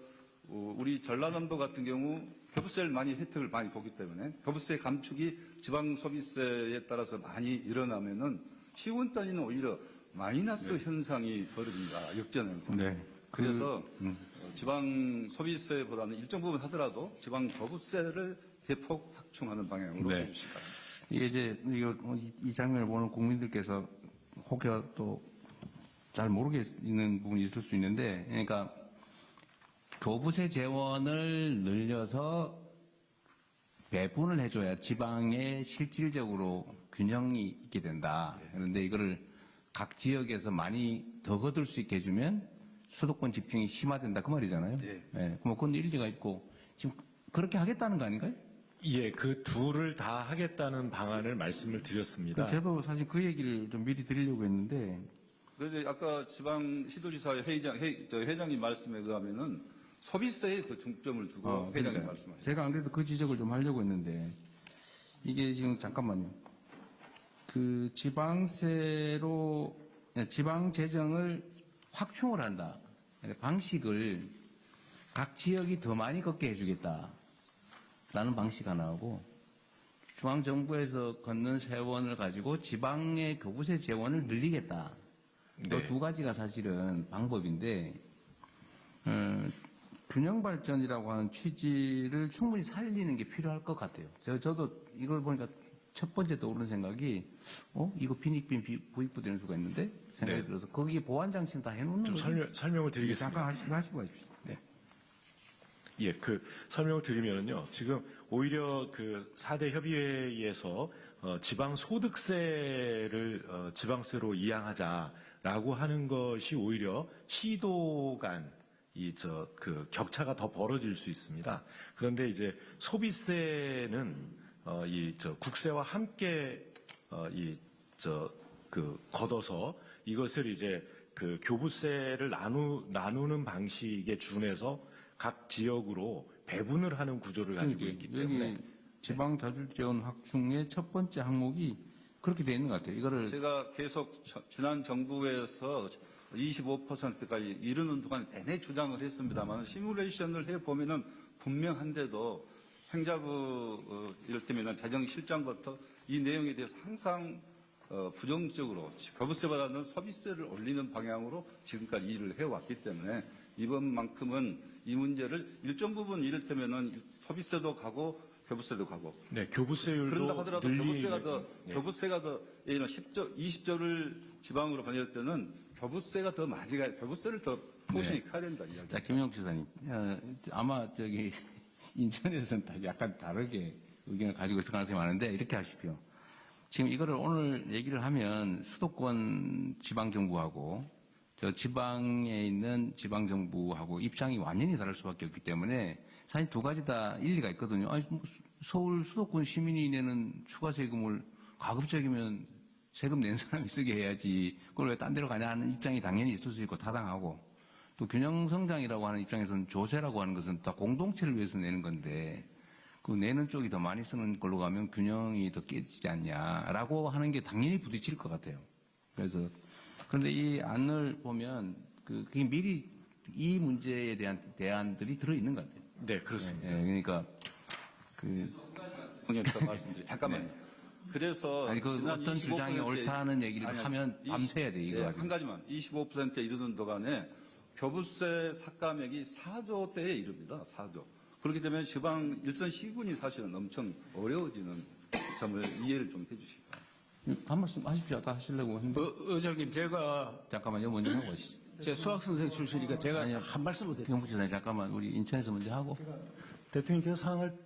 우리 전라남도 같은 경우 교부세를 많이 혜택을 많이 보기 때문에 교부세 감축이 지방 소비세에 따라서 많이 일어나면은 시군 단위는 오히려 마이너스 현상이 벌어집니다. 역전 현상. 그래서 지방 소비세보다는 일정 부분 하더라도 지방 교부세를 대폭 확충하는 방향으로 해주시기 바랍니다. 이게 이제 이 장면을 보는 국민들께서 혹여 또 잘 모르겠는 부분이 있을 수 있는데, 그러니까 교부세 재원을 늘려서 배분을 해줘야 지방에 실질적으로 균형이 있게 된다. 그런데 이거를 각 지역에서 많이 더 거둘 수 있게 해주면 수도권 집중이 심화된다 그 말이잖아요. 그럼 그건 일리가 있고 지금 그렇게 하겠다는 거 아닌가요? 예, 그 둘을 다 하겠다는 방안을 말씀을 드렸습니다. 저도 사실 그 얘기를 좀 미리 드리려고 했는데. 그런데 아까 지방 시도지사 회장님 말씀에 의하면은 소비세에 더 중점을 두고 회장님 말씀하셨죠. 제가 안 그래도 그 지적을 좀 하려고 했는데 이게 지금 잠깐만요. 그 지방세로 지방 재정을 확충을 한다. 방식을 각 지역이 더 많이 걷게 해주겠다라는 방식 하나하고 중앙정부에서 걷는 세원을 가지고 지방의 교부세 재원을 늘리겠다. 또 두 가지가 사실은 방법인데 균형 발전이라고 하는 취지를 충분히 살리는 게 필요할 것 같아요. 저도 이걸 보니까 첫 번째 떠오르는 생각이 이거 빈익빈 부익부 되는 수가 있는데 생각이 들어서 거기에 보완 장치는 다 해놓는 좀 거죠. 설명을 드리겠습니다. 잠깐 하시고 가십시오. 예, 그 설명을 드리면요. 지금 오히려 그 4대 협의회에서 지방 소득세를 지방세로 이양하자라고 하는 것이 오히려 시도 간 그 격차가 더 벌어질 수 있습니다. 그런데 이제 소비세는 국세와 함께 걷어서 이것을 이제 그 교부세를 나누는 방식에 준해서 각 지역으로 배분을 하는 구조를 가지고 있기 때문에 여기 지방자율재원 확충의 첫 번째 항목이 그렇게 돼 있는 것 같아요. 이거를 제가 계속 지난 정부에서 25%까지 이르는 동안 내내 주장을 했습니다만 시뮬레이션을 해보면은 분명한데도 행자부 이를테면 재정실장부터 이 내용에 대해서 항상 부정적으로 교부세보다는 소비세를 올리는 방향으로 지금까지 일을 해왔기 때문에 이번만큼은 이 문제를 일정 부분 이를테면은 소비세도 가고 교부세도 가고 네, 교부세율도 그런다 하더라도 교부세가 더 네. 교부세가 더 예를 들어 10조 20조를 지방으로 보낼 때는 교부세가 더 많이 가야 교부세를 더 포션이 커야 된다 이야기. 자, 김영욱 지사님, 아마 저기 인천에서는 약간 다르게 의견을 가지고 있을 가능성이 많은데 이렇게 하십시오. 지금 이거를 오늘 얘기를 하면 수도권 지방정부하고 저 지방에 있는 지방정부하고 입장이 완전히 다를 수밖에 없기 때문에 사실 두 가지 다 일리가 있거든요. 아니, 서울 수도권 시민이 내는 추가 세금을 가급적이면 세금 낸 사람이 쓰게 해야지 그걸 왜 딴 데로 가냐 하는 입장이 당연히 있을 수 있고 타당하고 또 균형성장이라고 하는 입장에서는 조세라고 하는 것은 다 공동체를 위해서 내는 건데 그 내는 쪽이 더 많이 쓰는 걸로 가면 균형이 더 깨지지 않냐라고 하는 게 당연히 부딪힐 것 같아요. 그래서 그런데 이 안을 보면 그게 미리 이 문제에 대한 대안들이 들어있는 것 같아요. 네, 그렇습니다. 예, 그러니까 형님 더 말씀드리 잠깐만요. 그래서 아니 그 지난 어떤 주장이 25% 옳다는 얘기를 아니, 하면 밤새야 돼 이거 예, 가지고. 한 가지만 25%에 이르는 동안에 교부세 삭감액이 4조대에 이릅니다. 4조. 그렇기 때문에 지방 일선 시군이 사실은 엄청 어려워지는 점을 이해를 좀 해주실까요? 한 말씀 하십시오. 아까 하시려고 했는데. 의장님, 제가 잠깐만요. 먼저 하고 가시죠. 제 수학 선생 출신이니까 제가 한 말씀을 드릴게요. 경북 지사님 잠깐만 우리 인천에서 먼저 하고. 대통령께서 상황을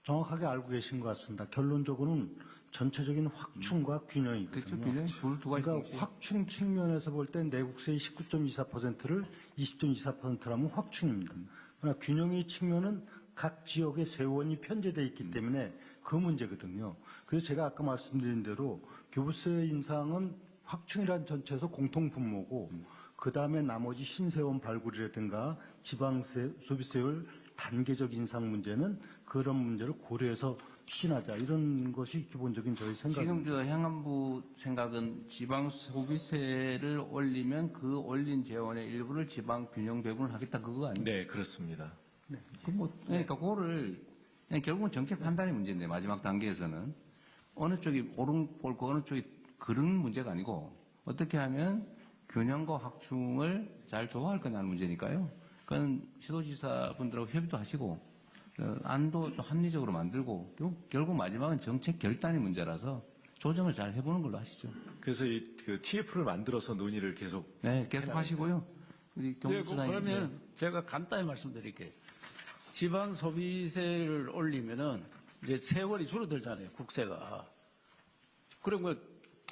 정확하게 알고 계신 것 같습니다. 결론적으로는 전체적인 확충과 균형이거든요. 그렇죠. 균형. 두 가지. 그러니까 확충 측면에서 볼 때 내국세의 19.24%를 20.24%라면 확충입니다. 그러나 균형의 측면은 각 지역의 세원이 편제되어 있기 때문에 그 문제거든요. 그래서 제가 아까 말씀드린 대로 교부세 인상은 확충이라는 전체에서 공통 분모고 그 다음에 나머지 신세원 발굴이라든가 지방세, 소비세율 단계적 인상 문제는 그런 문제를 고려해서 추진하자 이런 것이 기본적인 저희 지금 생각입니다. 저 행안부 생각은 지방 소비세를 올리면 그 올린 재원의 일부를 지방 균형 배분을 하겠다 그거 아니에요? 네, 그렇습니다. 그러니까 그거를 그냥 결국은 정책 판단의 문제인데 마지막 단계에서는 어느 쪽이 옳은 옳고 어느 쪽이 그런 문제가 아니고 어떻게 하면 균형과 확충을 잘 조화할 거냐는 문제니까요. 그건 시도지사분들하고 협의도 하시고 안도 좀 합리적으로 만들고 결국 마지막은 정책 결단의 문제라서 조정을 잘 해보는 걸로 하시죠. 그래서 그 TF를 만들어서 논의를 계속 네, 계속 하시고요. 우리 네, 경북지사님. 그러면 제가 간단히 말씀드릴게요. 지방 소비세를 올리면은 이제 세월이 줄어들잖아요, 국세가. 그리고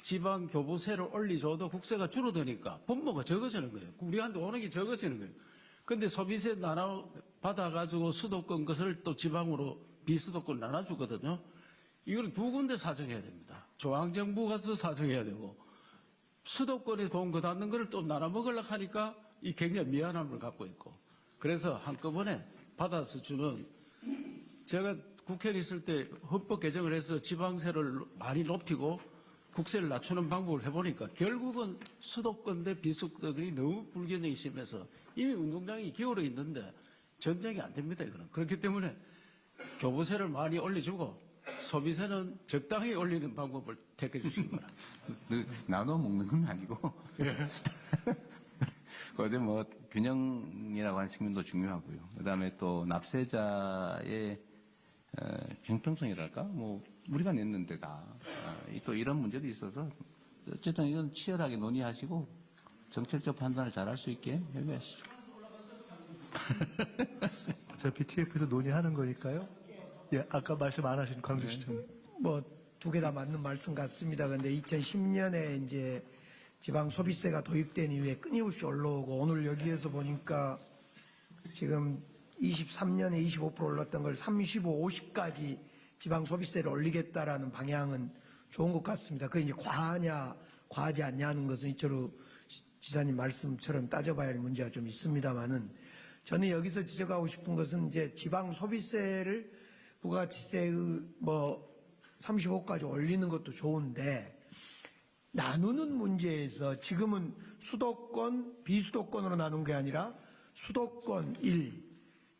지방 교부세를 올리줘도 국세가 줄어드니까 분모가 적어지는 거예요. 우리한테 오는 게 적어지는 거예요. 근데 소비세 받아가지고 수도권 것을 또 지방으로 비수도권 나눠주거든요. 이걸 두 군데 사정해야 됩니다. 중앙정부 가서 사정해야 되고 수도권에 돈 거닿는 걸 또 나눠 먹으려고 하니까 이 굉장히 미안함을 갖고 있고 그래서 한꺼번에 받아서 주는 제가 국회에 있을 때 헌법 개정을 해서 지방세를 많이 높이고 국세를 낮추는 방법을 해보니까 결국은 수도권 대 비수도권이 너무 불균형이 심해서 이미 운동장이 기울어 있는데 전쟁이 안 됩니다. 이거는. 그렇기 때문에 교부세를 많이 올려주고 소비세는 적당히 올리는 방법을 택해 주신 거라. 나눠 먹는 건 아니고. 그런데 뭐 균형이라고 하는 측면도 중요하고요. 그다음에 또 납세자의 형평성이랄까, 뭐 우리가 냈는데 또 이런 문제도 있어서 어쨌든 이건 치열하게 논의하시고 정책적 판단을 잘할 수 있게 협의하시죠. 어차피 TF도 논의하는 거니까요. 예, 아까 말씀 안 하신 광주시장. 뭐 두 개 다 맞는 말씀 같습니다. 그런데 2010년에 이제 지방 소비세가 도입된 이후에 끊임없이 올라오고 오늘 여기에서 보니까 지금 23년에 25% 올랐던 걸 35, 50까지 지방 소비세를 올리겠다라는 방향은 좋은 것 같습니다. 그게 이제 과하냐 과하지 않냐는 것은 이철우 지사님 말씀처럼 따져봐야 할 문제가 좀 있습니다만은 저는 여기서 지적하고 싶은 것은 이제 지방 소비세를 부가가치세의 35까지 올리는 것도 좋은데 나누는 문제에서 지금은 수도권, 비수도권으로 나눈 게 아니라 수도권 1,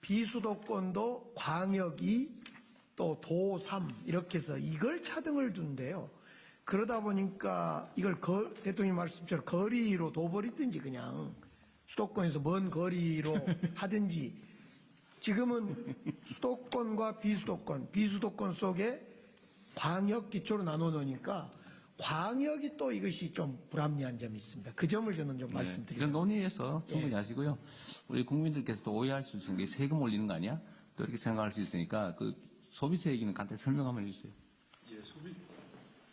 비수도권도 광역 2, 또 도 3 이렇게 해서 이걸 차등을 둔대요. 그러다 보니까 이걸 대통령 말씀처럼 거리로 둬버리든지 그냥 수도권에서 먼 거리로 하든지 지금은 수도권과 비수도권, 비수도권 속에 광역 기초로 나눠 놓으니까 광역이 또 이것이 좀 불합리한 점이 있습니다. 그 점을 저는 좀 말씀드립니다. 이런 논의에서 충분히 하시고요. 우리 국민들께서도 오해할 수 있는 게 세금 올리는 거 아니야? 또 이렇게 생각할 수 있으니까 그 소비세 얘기는 간단히 설명 한번 해주세요.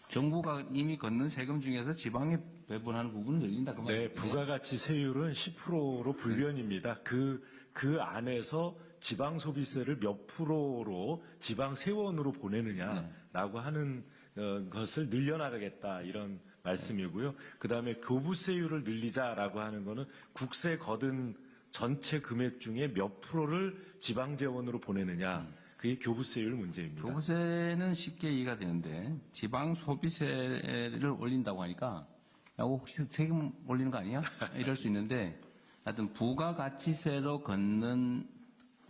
정부가 이미 걷는 세금 중에서 지방에 배분하는 부분을 늘린다. 그 네, 말이에요. 부가가치 세율은 10%로 불변입니다. 그 안에서 지방 소비세를 몇 프로로 지방 세원으로 보내느냐라고 하는 것을 늘려나가겠다 이런 말씀이고요. 그다음에 교부세율을 늘리자라고 하는 거는 국세 거둔 전체 금액 중에 몇 프로를 지방 재원으로 보내느냐. 그게 교부세율 문제입니다. 교부세는 쉽게 이해가 되는데 지방 소비세를 올린다고 하니까 야, 혹시 세금 올리는 거 아니야? 이럴 수 있는데 하여튼 부가가치세로 걷는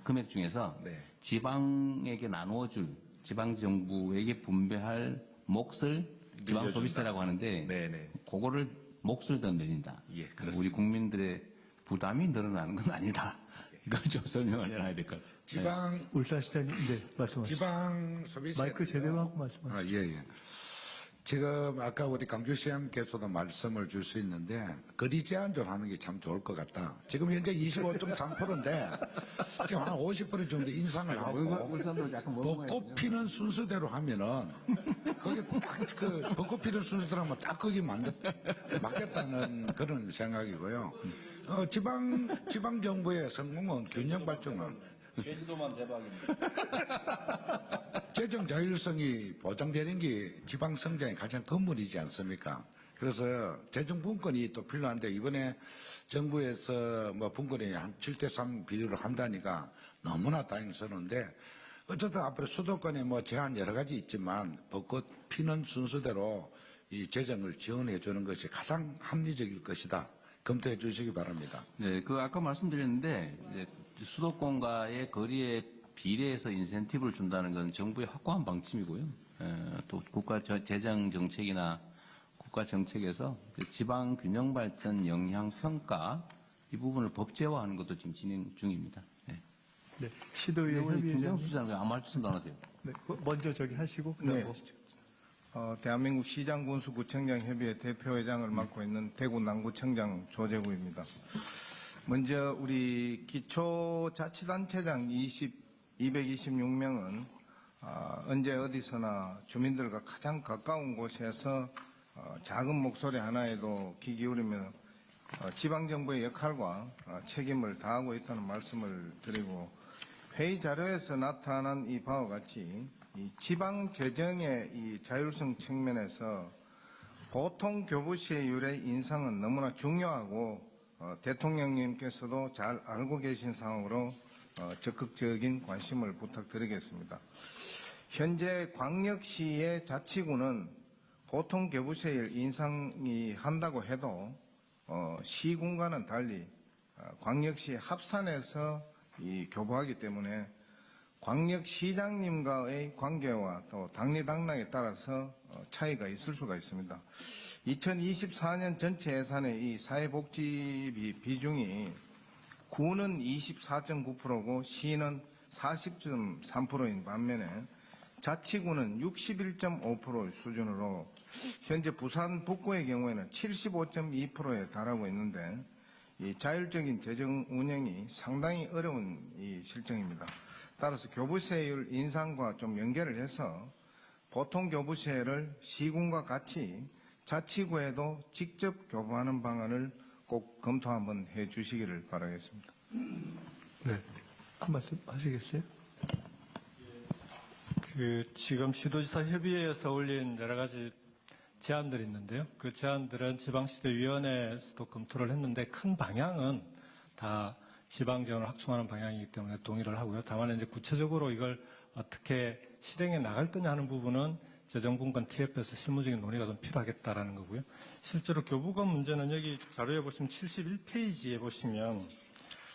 금액 중에서 네. 지방에게 나누어줄 지방정부에게 분배할 몫을 지방 소비세라고 하는데 네네. 그거를 몫을 더 내린다. 예, 그렇습니다. 우리 국민들의 부담이 늘어나는 건 아니다. 이걸 좀 설명을 해놔야 될 것 같아요. 지방 울산시장님, 네, 말씀하시죠. 지방 소비세 마이크 제대로 하고 말씀하시죠. 예. 지금 아까 우리 강주시장께서도 말씀을 줄 수 있는데 거리 제한 좀 하는 게 참 좋을 것 같다. 지금 현재 25.3%인데 지금 한 50% 정도 인상을 하고 울산도 약간 벚꽃 피는 순서대로 하면은 거기 딱 그 벚꽃 피는 순서대로 하면 딱 거기 맞겠다는 그런 생각이고요. 지방 정부의 성공은 균형 발전은 제주도만 대박입니다. 재정 자율성이 보장되는 게 지방 성장의 가장 근본이지 않습니까? 그래서 재정 분권이 또 필요한데 이번에 정부에서 분권이 한 7대3 비율을 한다니까 너무나 다행스러운데 어쨌든 앞으로 수도권에 제한 여러 가지 있지만 벚꽃 피는 순서대로 이 재정을 지원해 주는 것이 가장 합리적일 것이다. 검토해 주시기 바랍니다. 네, 아까 말씀드렸는데 이제 수도권과의 거리에 비례해서 인센티브를 준다는 건 정부의 확고한 방침이고요. 또 국가 재정 정책이나 국가 정책에서 지방 균형 발전 영향 평가 이 부분을 법제화하는 것도 지금 진행 중입니다. 네. 네, 시도의회 우리 협의회장. 김경수 시장님 아무 말씀도 안 하세요. 네, 먼저 저기 하시고 그다음에 네. 하시죠. 대한민국 시장군수구청장 협의회 대표회장을 맡고 있는 대구 남구청장 조재구입니다. 먼저 우리 기초자치단체장 226명은 언제 어디서나 주민들과 가장 가까운 곳에서 작은 목소리 하나에도 귀 기울이며 지방정부의 역할과 책임을 다하고 있다는 말씀을 드리고 회의 자료에서 나타난 이 바와 같이 이 지방 재정의 이 자율성 측면에서 보통 교부세율의 인상은 너무나 중요하고 대통령님께서도 잘 알고 계신 상황으로 적극적인 관심을 부탁드리겠습니다. 현재 광역시의 자치구는 보통 교부세율 인상이 한다고 해도 시군과는 달리 광역시 합산해서 이 교부하기 때문에 광역시장님과의 관계와 또 당리당락에 따라서 차이가 있을 수가 있습니다. 2024년 전체 예산의 이 사회복지비 비중이 구는 24.9%고 시는 40.3%인 반면에 자치구는 61.5% 수준으로 현재 부산 북구의 경우에는 75.2%에 달하고 있는데 이 자율적인 재정 운영이 상당히 어려운 이 실정입니다. 따라서 교부세율 인상과 좀 연결을 해서 보통 교부세를 시군과 같이 자치구에도 직접 교부하는 방안을 꼭 검토 한번 해 주시기를 바라겠습니다. 네, 한 말씀 하시겠어요? 지금 시도지사 협의회에서 올린 여러 가지 제안들이 있는데요. 그 제안들은 지방시도위원회에서도 검토를 했는데 큰 방향은 다 지방 재원을 확충하는 방향이기 때문에 동의를 하고요. 다만 이제 구체적으로 이걸 어떻게 실행해 나갈 거냐 하는 부분은 재정분권 TF에서 실무적인 논의가 좀 필요하겠다라는 거고요. 실제로 교부금 문제는 여기 자료에 보시면 71페이지에 보시면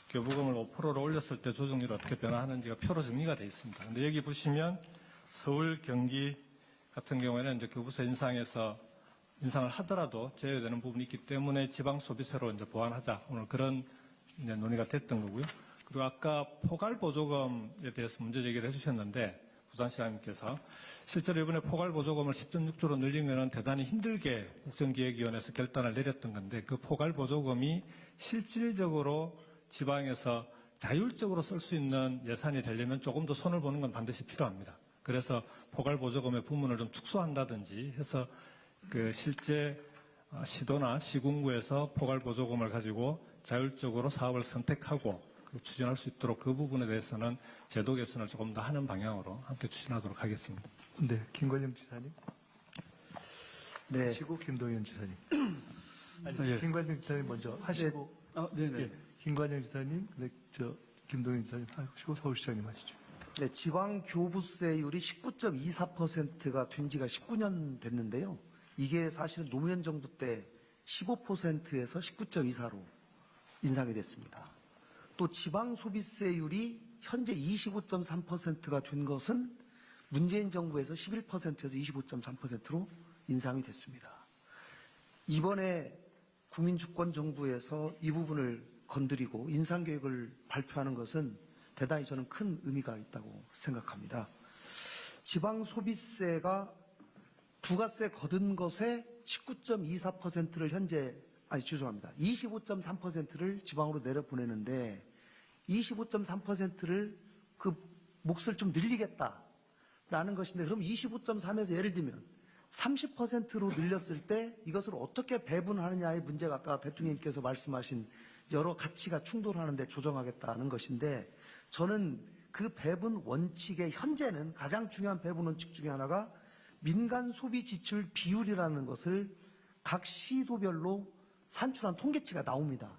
교부금을 5%로 올렸을 때 조정률이 어떻게 변화하는지가 표로 정리가 되어 있습니다. 근데 여기 보시면 서울, 경기 같은 경우에는 이제 교부세 인상을 하더라도 제외되는 부분이 있기 때문에 지방 소비세로 이제 보완하자. 오늘 그런 이제 논의가 됐던 거고요. 그리고 아까 포괄보조금에 대해서 문제 제기를 해주셨는데 부산시장님께서 실제로 이번에 포괄보조금을 10.6조로 늘리면은 대단히 힘들게 국정기획위원회에서 결단을 내렸던 건데 그 포괄보조금이 실질적으로 지방에서 자율적으로 쓸 수 있는 예산이 되려면 조금 더 손을 보는 건 반드시 필요합니다. 그래서 포괄보조금의 부문을 좀 축소한다든지 해서 그 실제 시도나 시군구에서 포괄보조금을 가지고 자율적으로 사업을 선택하고 추진할 수 있도록 그 부분에 대해서는 제도 개선을 조금 더 하는 방향으로 함께 추진하도록 하겠습니다. 네, 김관영 지사님. 네. 하시고 김동연 지사님. 아니, 예. 김관영 지사님 먼저 하시고. 네네. 예, 김관영 지사님, 네, 김동연 지사님 하시고 서울시장님 하시죠. 네, 지방 교부세율이 19.24%가 된 지가 19년 됐는데요. 이게 사실은 노무현 정부 때 15%에서 19.24로 인상이 됐습니다. 또 지방 소비세율이 현재 25.3%가 된 것은 문재인 정부에서 11%에서 25.3%로 인상이 됐습니다. 이번에 국민주권 정부에서 이 부분을 건드리고 인상 계획을 발표하는 것은 대단히 저는 큰 의미가 있다고 생각합니다. 지방 소비세가 부가세 거둔 것에 19.24%를 죄송합니다. 25.3%를 지방으로 내려보내는데 25.3%를 그 몫을 좀 늘리겠다라는 것인데 그럼 25.3에서 예를 들면 30%로 늘렸을 때 이것을 어떻게 배분하느냐의 문제가 아까 대통령님께서 말씀하신 여러 가치가 충돌하는데 조정하겠다는 것인데 저는 그 배분 원칙의 현재는 가장 중요한 배분 원칙 중에 하나가 민간 소비 지출 비율이라는 것을 각 시도별로 산출한 통계치가 나옵니다.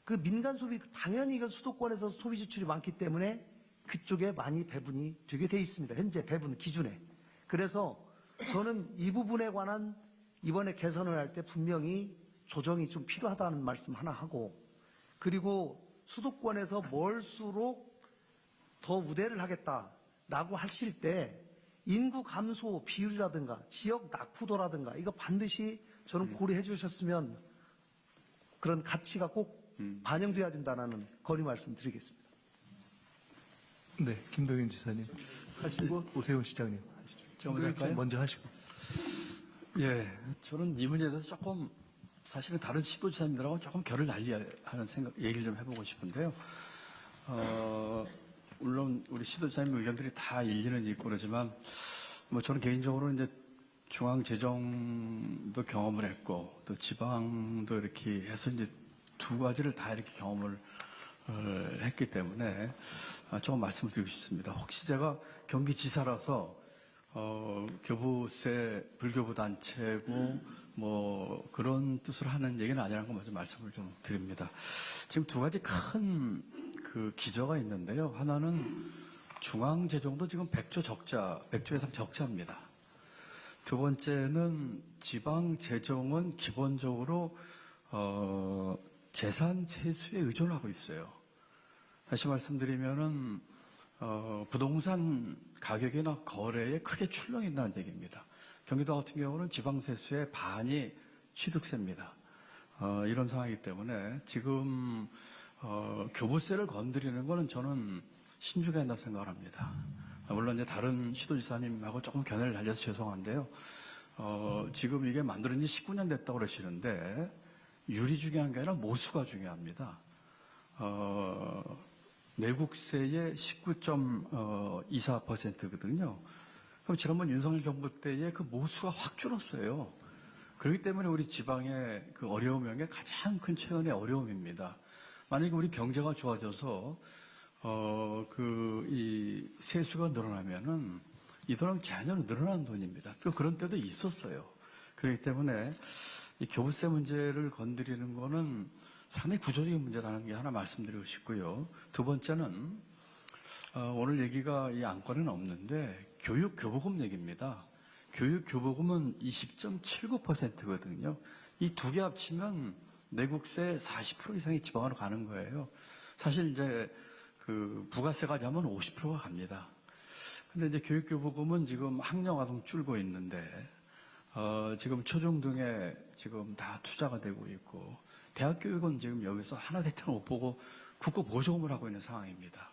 그 민간 소비 당연히 이건 수도권에서 소비 지출이 많기 때문에 그쪽에 많이 배분이 되게 돼 있습니다. 현재 배분 기준에. 그래서 저는 이 부분에 관한 이번에 개선을 할 때 분명히 조정이 좀 필요하다는 말씀 하나 하고 그리고 수도권에서 멀수록 더 우대를 하겠다라고 하실 때 인구 감소 비율이라든가 지역 낙후도라든가 이거 반드시 저는 고려해 주셨으면 그런 가치가 꼭 반영돼야 된다는 건의 말씀 드리겠습니다. 네, 김동연 지사님 하시고 오세훈 시장님 하시죠. 김동연 지사님 먼저 하시고. 예, 저는 이 문제에 대해서 조금 사실은 다른 시도지사님들하고 조금 결을 달리하는 얘기를 좀 해보고 싶은데요. 물론 우리 시도지사님 의견들이 다 일리는 있고 그러지만 뭐 저는 개인적으로 이제 중앙재정도 경험을 했고 또 지방도 이렇게 해서 이제 두 가지를 다 이렇게 경험을 했기 때문에 조금 말씀을 드리고 싶습니다. 혹시 제가 경기지사라서 교부세 불교부 단체고 뭐 그런 뜻으로 하는 얘기는 아니라는 거 먼저 말씀을 좀 드립니다. 지금 두 가지 큰 그 기저가 있는데요. 하나는 중앙재정도 지금 100조 예상 적자입니다. 두 번째는 지방재정은 기본적으로 재산 세수에 의존하고 있어요. 다시 말씀드리면은 부동산 가격이나 거래에 크게 출렁이 있다는 얘기입니다. 경기도 같은 경우는 지방세수의 반이 취득세입니다. 이런 상황이기 때문에 지금 교부세를 건드리는 거는 저는 신중해야 한다고 생각을 합니다. 물론 이제 다른 시도지사님하고 조금 견해를 달려서 죄송한데요. 지금 이게 만들어진 지 19년 됐다고 그러시는데 율이 중요한 게 아니라 모수가 중요합니다. 내국세의 19.24%거든요. 그럼 지난번 윤석열 정부 때에 그 모수가 확 줄었어요. 그렇기 때문에 우리 지방의 그 어려움이 가장 큰 최근의 어려움입니다. 만약에 우리 경제가 좋아져서 이 세수가 늘어나면은 이 돈은 자연적으로 늘어나는 돈입니다. 또 그런 때도 있었어요. 그렇기 때문에 이 교부세 문제를 건드리는 거는 상당히 구조적인 문제라는 게 하나 말씀드리고 싶고요. 두 번째는 오늘 얘기가 이 안건에는 없는데 교육교부금 얘기입니다. 교육교부금은 20.79%거든요. 이 두 개 합치면 내국세 40% 이상이 지방으로 가는 거예요. 사실 이제 그 부가세가 하면 50%가 갑니다. 근데 이제 교육교부금은 지금 학령아동 줄고 있는데, 지금 초중등에 지금 다 투자가 되고 있고, 대학 교육은 지금 여기서 하나 대책 못 보고 국고 보조금을 하고 있는 상황입니다.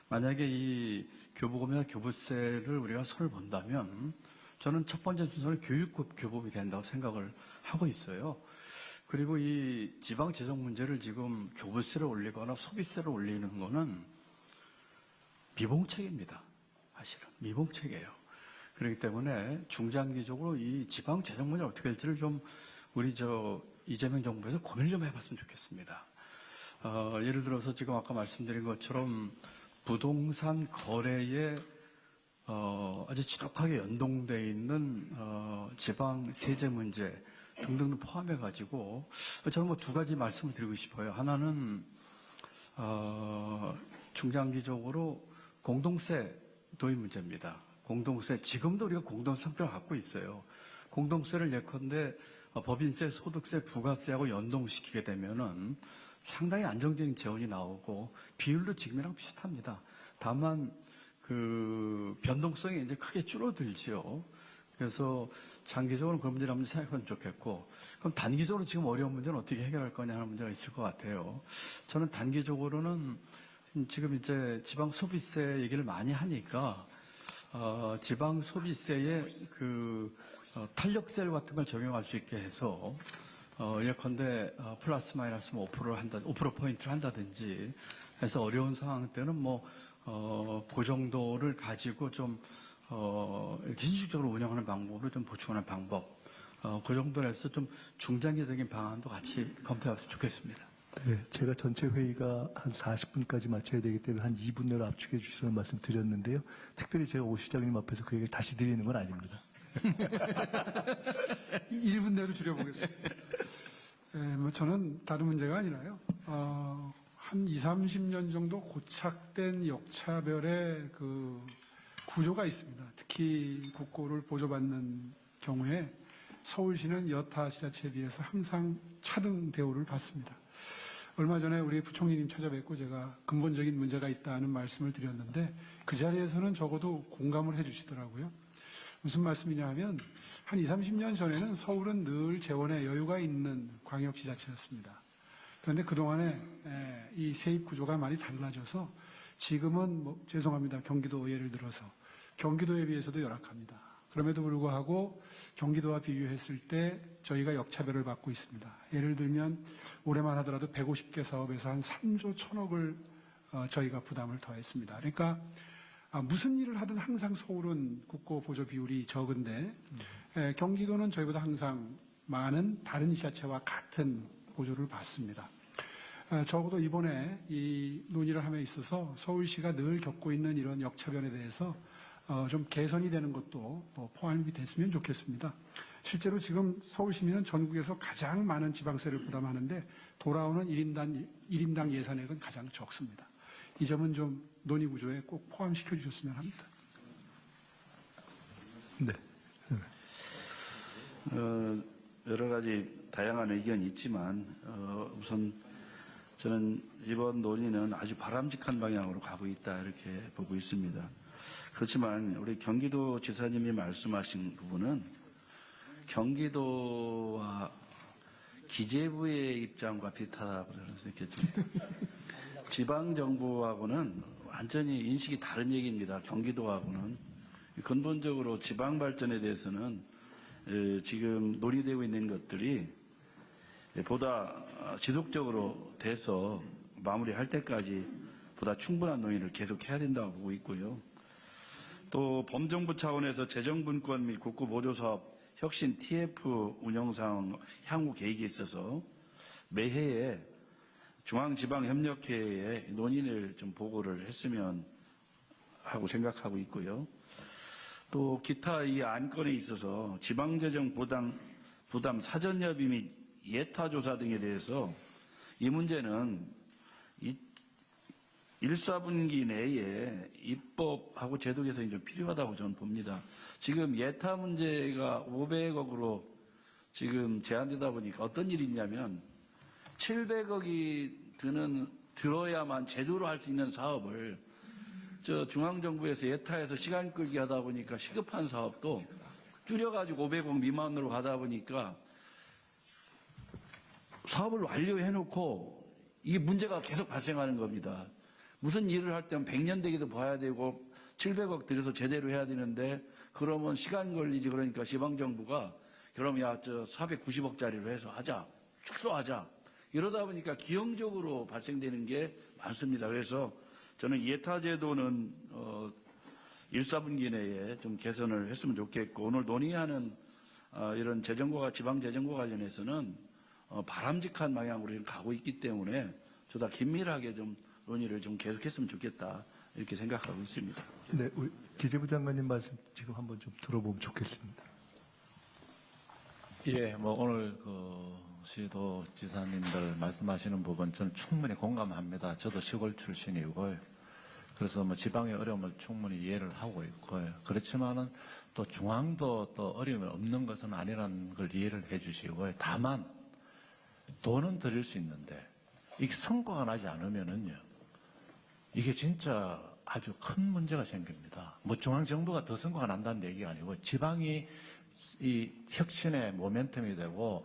만약에 이 교부금이나 교부세를 우리가 손을 본다면, 저는 첫 번째 순서는 교육교부금이 된다고 생각을 하고 있어요. 그리고 이 지방 재정 문제를 지금 교부세를 올리거나 소비세를 올리는 거는 미봉책입니다. 사실은 미봉책이에요. 그렇기 때문에 중장기적으로 이 지방 재정 문제 어떻게 될지를 좀 우리 이재명 정부에서 고민을 좀 해봤으면 좋겠습니다. 예를 들어서 지금 아까 말씀드린 것처럼 부동산 거래에 아주 지독하게 연동돼 있는 지방 세제 문제 등등도 포함해가지고 저는 뭐 두 가지 말씀을 드리고 싶어요. 하나는 중장기적으로 공동세 도입 문제입니다. 공동세 지금도 우리가 공동세 성격을 갖고 있어요. 공동세를 예컨대 법인세, 소득세, 부가세하고 연동시키게 되면은 상당히 안정적인 재원이 나오고 비율도 지금이랑 비슷합니다. 다만 그 변동성이 이제 크게 줄어들지요. 그래서 장기적으로 그런 문제를 한번 생각하면 좋겠고, 그럼 단기적으로 지금 어려운 문제는 어떻게 해결할 거냐 하는 문제가 있을 것 같아요. 저는 단기적으로는 지금 이제 지방 소비세 얘기를 많이 하니까 지방 소비세에 그 탄력세 같은 걸 적용할 수 있게 해서 예컨대 플러스 마이너스 5%를 한다, 5%포인트를 한다든지 해서 어려운 상황 때는 그 정도를 가지고 좀 이렇게 신축적으로 운영하는 방법을 좀 보충하는 방법, 그 정도로 해서 좀 중장기적인 방안도 같이 검토했으면 좋겠습니다. 네, 제가 전체 회의가 한 40분까지 마쳐야 되기 때문에 한 2분 내로 압축해 주시라는 말씀 드렸는데요. 특별히 제가 오 시장님 앞에서 그 얘기를 다시 드리는 건 아닙니다. 1분 내로 줄여보겠습니다. 저는 다른 문제가 아니라요. 한 20, 30년 정도 고착된 역차별의 그 구조가 있습니다. 특히 국고를 보조받는 경우에 서울시는 여타 지자체에 비해서 항상 차등 대우를 받습니다. 얼마 전에 우리 부총리님 찾아뵙고 제가 근본적인 문제가 있다는 말씀을 드렸는데 그 자리에서는 적어도 공감을 해 주시더라고요. 무슨 말씀이냐 하면 한 20, 30년 전에는 서울은 늘 재원에 여유가 있는 광역지자체였습니다. 그런데 그동안에 이 세입 구조가 많이 달라져서 지금은 죄송합니다. 경기도 예를 들어서 경기도에 비해서도 열악합니다. 그럼에도 불구하고 경기도와 비교했을 때 저희가 역차별을 받고 있습니다. 예를 들면 올해만 하더라도 150개 사업에서 한 3조 1천억을 저희가 부담을 더했습니다. 그러니까 무슨 일을 하든 항상 서울은 국고 보조 비율이 적은데 경기도는 저희보다 항상 많은 다른 지자체와 같은 보조를 받습니다. 적어도 이번에 이 논의를 함에 있어서 서울시가 늘 겪고 있는 이런 역차별에 대해서 좀 개선이 되는 것도 포함이 됐으면 좋겠습니다. 실제로 지금 서울시민은 전국에서 가장 많은 지방세를 부담하는데 돌아오는 1인당 예산액은 가장 적습니다. 이 점은 좀 논의 구조에 꼭 포함시켜 주셨으면 합니다. 네. 여러 가지 다양한 의견이 있지만 우선 저는 이번 논의는 아주 바람직한 방향으로 가고 있다 이렇게 보고 있습니다. 그렇지만 우리 경기도 지사님이 말씀하신 부분은 경기도와 기재부의 입장과 비슷하다고 저는 생각했습니다. 지방정부하고는 완전히 인식이 다른 얘기입니다. 경기도하고는. 근본적으로 지방 발전에 대해서는 지금 논의되고 있는 것들이 보다 지속적으로 돼서 마무리할 때까지 보다 충분한 논의를 계속해야 된다고 보고 있고요. 또 범정부 차원에서 재정분권 및 국고 보조사업 혁신 TF 운영상 향후 계획에 있어서 매해에 중앙지방협력회에 논의를 좀 보고를 했으면 하고 생각하고 있고요. 또 기타 이 안건에 있어서 지방재정 부담 부담, 사전협의 및 예타조사 등에 대해서 이 문제는 1사분기 내에 입법하고 제도 개선이 좀 필요하다고 저는 봅니다. 지금 예타 문제가 500억으로 지금 제한되다 보니까 어떤 일이 있냐면 700억이 들어야만 제대로 할 수 있는 사업을 중앙정부에서 예타해서 시간 끌기 하다 보니까 시급한 사업도 줄여가지고 500억 미만으로 가다 보니까 사업을 완료해놓고 이게 문제가 계속 발생하는 겁니다. 무슨 일을 할 때는 100년 되기도 봐야 되고 700억 들여서 제대로 해야 되는데 그러면 시간 걸리지. 그러니까 지방정부가 그럼 490억짜리로 해서 하자. 축소하자. 이러다 보니까 기형적으로 발생되는 게 많습니다. 그래서 저는 예타제도는 1사분기 내에 좀 개선을 했으면 좋겠고 오늘 논의하는 이런 재정과 지방재정과 관련해서는 바람직한 방향으로 지금 가고 있기 때문에 저도 긴밀하게 좀 논의를 좀 계속했으면 좋겠다 이렇게 생각하고 있습니다. 네, 우리 기재부 장관님 말씀 지금 한번 좀 들어보면 좋겠습니다. 예, 오늘 시도지사님들 말씀하시는 부분 저는 충분히 공감합니다. 저도 시골 출신이고요. 그래서 지방의 어려움을 충분히 이해를 하고 있고요. 그렇지만은 또 중앙도 또 어려움이 없는 것은 아니라는 걸 이해를 해 주시고요. 다만 돈은 드릴 수 있는데 이게 성과가 나지 않으면은요. 이게 진짜 아주 큰 문제가 생깁니다. 중앙정부가 더 성과가 난다는 얘기가 아니고 지방이 이 혁신의 모멘텀이 되고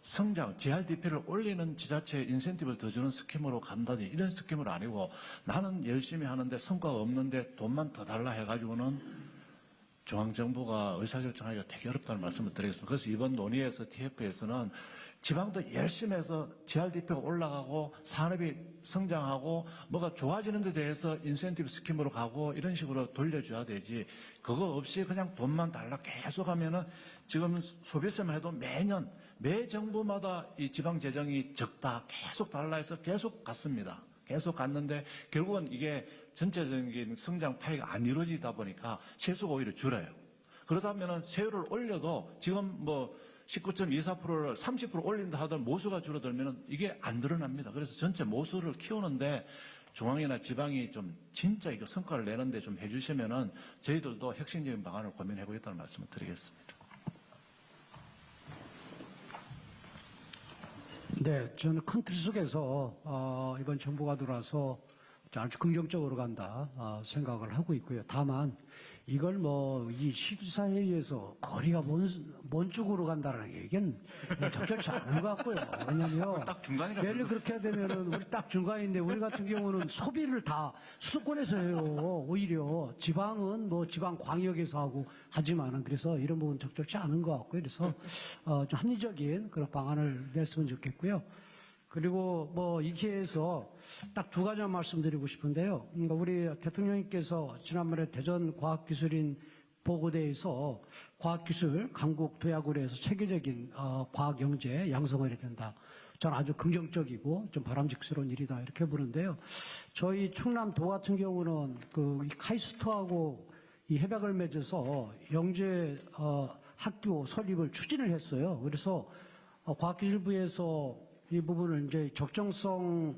성장, GRDP를 올리는 지자체 인센티브를 더 주는 스킴으로 간다든지 이런 스킴으로 아니고 나는 열심히 하는데 성과가 없는데 돈만 더 달라 해가지고는 중앙정부가 의사결정하기가 되게 어렵다는 말씀을 드리겠습니다. 그래서 이번 논의에서 TF에서는 지방도 열심히 해서 GRDP가 올라가고 산업이 성장하고 뭐가 좋아지는 데 대해서 인센티브 스킴으로 가고 이런 식으로 돌려줘야 되지 그거 없이 그냥 돈만 달라 계속 하면은 지금 소비세만 해도 매년 매 정부마다 이 지방 재정이 적다 계속 달라 해서 계속 갔습니다. 계속 갔는데 결국은 이게 전체적인 성장 파이가 안 이루어지다 보니까 세수가 오히려 줄어요. 그러다면은 세율을 올려도 지금 19.24%를 30% 올린다 하더라도 모수가 줄어들면은 이게 안 드러납니다. 그래서 전체 모수를 키우는데 중앙이나 지방이 좀 진짜 이거 성과를 내는데 좀 해주시면은 저희들도 혁신적인 방안을 고민해 보겠다는 말씀을 드리겠습니다. 네, 저는 큰 틀 속에서 이번 정부가 들어와서 아주 긍정적으로 간다 생각을 하고 있고요. 다만 이걸 이 14회의에서 거리가 먼 쪽으로 간다는 얘기는 적절치 않은 것 같고요. 왜냐하면 딱 중간이라고 예를 그렇게 되면은 우리 딱 중간인데 우리 같은 경우는 소비를 다 수도권에서 해요. 오히려 지방은 지방 광역에서 하고 하지만은 그래서 이런 부분 적절치 않은 것 같고요. 그래서 좀 합리적인 그런 방안을 냈으면 좋겠고요. 그리고 이 기회에서 딱 두 가지만 말씀드리고 싶은데요. 우리 대통령님께서 지난번에 대전과학기술인 보고대에서 과학기술 강국 도약으로 해서 체계적인 과학영재 양성을 해야 된다. 저는 아주 긍정적이고 좀 바람직스러운 일이다 이렇게 보는데요. 저희 충남도 같은 경우는 이 카이스트하고 이 협약을 맺어서 영재 학교 설립을 추진을 했어요. 그래서 과학기술부에서 이 부분을 이제 적정성,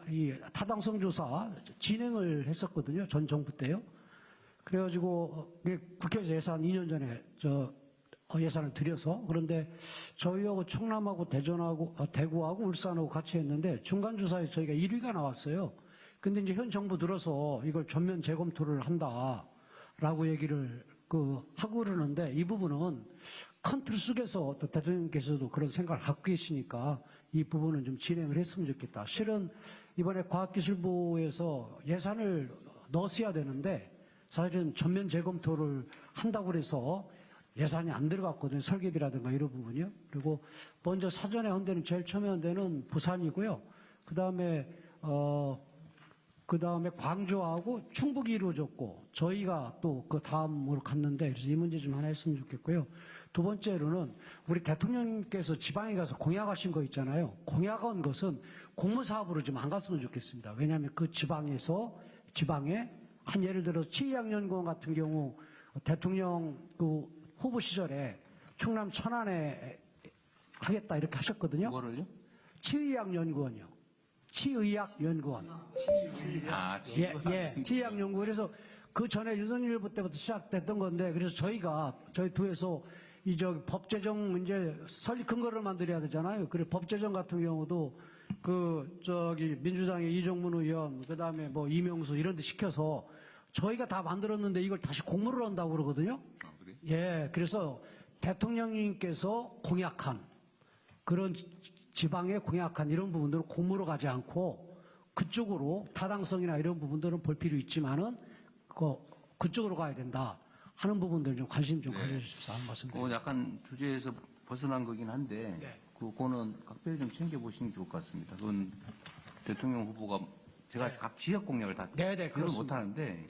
이 타당성 조사 진행을 했었거든요. 전 정부 때요. 그래가지고 국회에서 예산 2년 전에 예산을 들여서 그런데 저희하고 충남하고 대구하고 울산하고 같이 했는데 중간 조사에 저희가 1위가 나왔어요. 근데 이제 현 정부 들어서 이걸 전면 재검토를 한다라고 얘기를 하고 그러는데 이 부분은 큰 틀 속에서 또 대통령께서도 그런 생각을 갖고 계시니까 이 부분은 좀 진행을 했으면 좋겠다. 실은 이번에 과학기술부에서 예산을 넣었어야 되는데 사실은 전면 재검토를 한다고 그래서 예산이 안 들어갔거든요. 설계비라든가 이런 부분이요. 그리고 먼저 사전에 한 데는 제일 처음에 한 데는 부산이고요. 그다음에 광주하고 충북이 이루어졌고 저희가 또 그 다음으로 갔는데 그래서 이 문제 좀 하나 했으면 좋겠고요. 두 번째로는 우리 대통령께서 지방에 가서 공약하신 거 있잖아요. 공약한 것은 공무사업으로 좀 안 갔으면 좋겠습니다. 왜냐하면 그 지방에 예를 들어 치의학연구원 같은 경우 대통령 후보 시절에 충남 천안에 하겠다 이렇게 하셨거든요. 뭐를요? 치의학연구원이요. 치의학연구원. 아, 예, 치의학연구. 그래서 그 전에 윤석열 정부 때부터 시작됐던 건데, 그래서 저희 도에서 법 제정 문제 설립 근거를 만들어야 되잖아요. 그래 법 제정 같은 경우도 민주당의 이정문 의원, 그 다음에 뭐 이명수 이런 데 시켜서 저희가 다 만들었는데 이걸 다시 공모를 한다고 그러거든요. 아, 그래? 예, 그래서 대통령님께서 공약한 그런 지방에 공약한 이런 부분들을 공모로 가지 않고 그쪽으로 타당성이나 이런 부분들은 볼 필요 있지만은 그쪽으로 가야 된다 하는 부분들 좀 관심 좀 가져주십사 하는 말씀드립니다. 약간 주제에서 벗어난 거긴 한데 네. 그거는 각별히 좀 챙겨보시는 게 좋을 것 같습니다. 그건 대통령 후보가 제가 각 지역 공약을 다 기억을 그렇습니다. 못하는데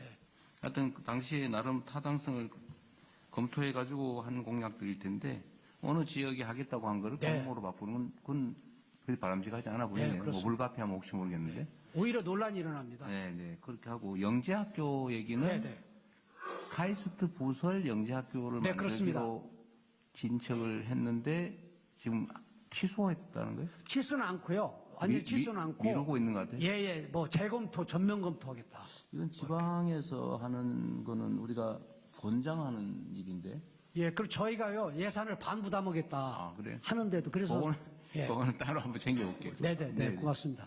하여튼 그 당시에 나름 타당성을 검토해가지고 한 공약들일 텐데 어느 지역이 하겠다고 한 거를 공모로 바꾸는 건 그리 바람직하지 않아 보이네요. 뭐 그렇습니다. 불가피하면 혹시 모르겠는데. 오히려 논란이 일어납니다. 네. 그렇게 하고 영재학교 얘기는 네. 카이스트 부설 영재학교를 네, 그렇습니다. 만들기로 진척을 했는데 지금 취소했다는 거예요? 취소는 않고요. 완전히 취소는 않고 미루고 있는 것 같아요. 예, 뭐 재검토, 전면 검토하겠다. 이건 지방에서 하는 거는 우리가 권장하는 일인데. 예, 그리고 저희가요 예산을 반 부담하겠다 아, 그래요? 하는데도 그래서 그거는 따로 한번 챙겨볼게요. 네, 고맙습니다.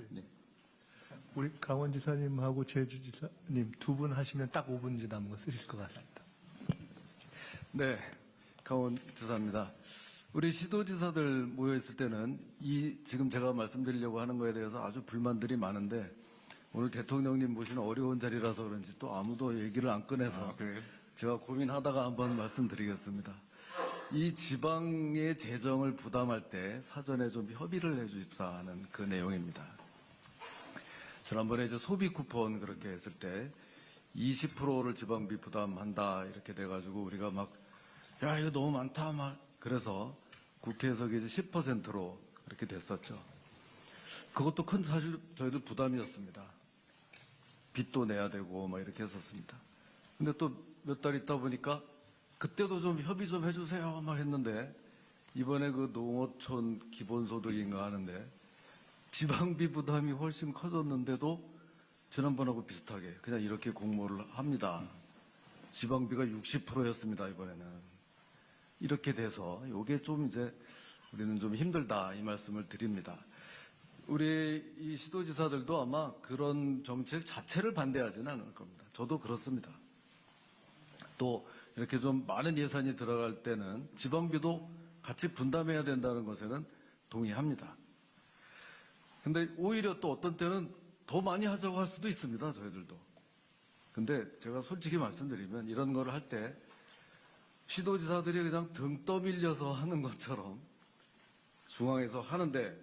우리 강원지사님하고 제주지사님 두 분 하시면 딱 5분 이제 남은 거 쓰실 것 같습니다. 네, 강원지사입니다. 우리 시도지사들 모여있을 때는 지금 제가 말씀드리려고 하는 거에 대해서 아주 불만들이 많은데 오늘 대통령님 모시는 어려운 자리라서 그런지 또 아무도 얘기를 안 꺼내서 제가 고민하다가 한번 말씀드리겠습니다. 이 지방의 재정을 부담할 때 사전에 좀 협의를 해주십사 하는 그 내용입니다. 지난번에 이제 소비 쿠폰 그렇게 했을 때 20%를 지방비 부담한다 이렇게 돼가지고 우리가 야 이거 너무 많다 그래서 국회에서 이제 10%로 이렇게 됐었죠. 그것도 큰 사실 저희들 부담이었습니다. 빚도 내야 되고 이렇게 했었습니다. 근데 또 몇 달 있다 보니까 그때도 좀 협의 좀 해주세요 했는데 이번에 그 농어촌 기본소득인가 하는데 지방비 부담이 훨씬 커졌는데도 지난번하고 비슷하게 그냥 이렇게 공모를 합니다. 지방비가 60%였습니다, 이번에는. 이렇게 돼서 이게 좀 이제 우리는 좀 힘들다 이 말씀을 드립니다. 우리 이 시도지사들도 아마 그런 정책 자체를 반대하지는 않을 겁니다. 저도 그렇습니다. 또 이렇게 좀 많은 예산이 들어갈 때는 지방비도 같이 분담해야 된다는 것에는 동의합니다. 근데 오히려 또 어떤 때는 더 많이 하자고 할 수도 있습니다, 저희들도. 근데 제가 솔직히 말씀드리면 이런 거를 할 때 시도지사들이 그냥 등 떠밀려서 하는 것처럼 중앙에서 하는데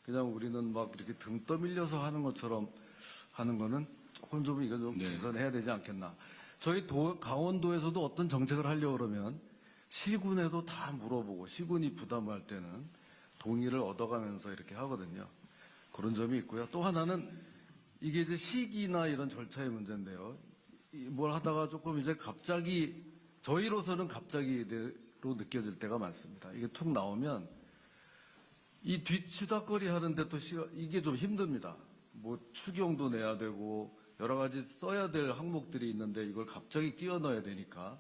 그냥 우리는 이렇게 등 떠밀려서 하는 것처럼 하는 거는 조금 이거 좀 개선해야 되지 않겠나. 저희 강원도에서도 어떤 정책을 하려고 그러면 시군에도 다 물어보고 시군이 부담할 때는 동의를 얻어가면서 이렇게 하거든요. 그런 점이 있고요. 또 하나는 이게 이제 시기나 이런 절차의 문제인데요. 뭘 하다가 조금 이제 갑자기 저희로서는 갑자기로 느껴질 때가 많습니다. 이게 툭 나오면 이 뒤치다거리 하는데 또 이게 좀 힘듭니다. 추경도 내야 되고 여러 가지 써야 될 항목들이 있는데 이걸 갑자기 끼워 넣어야 되니까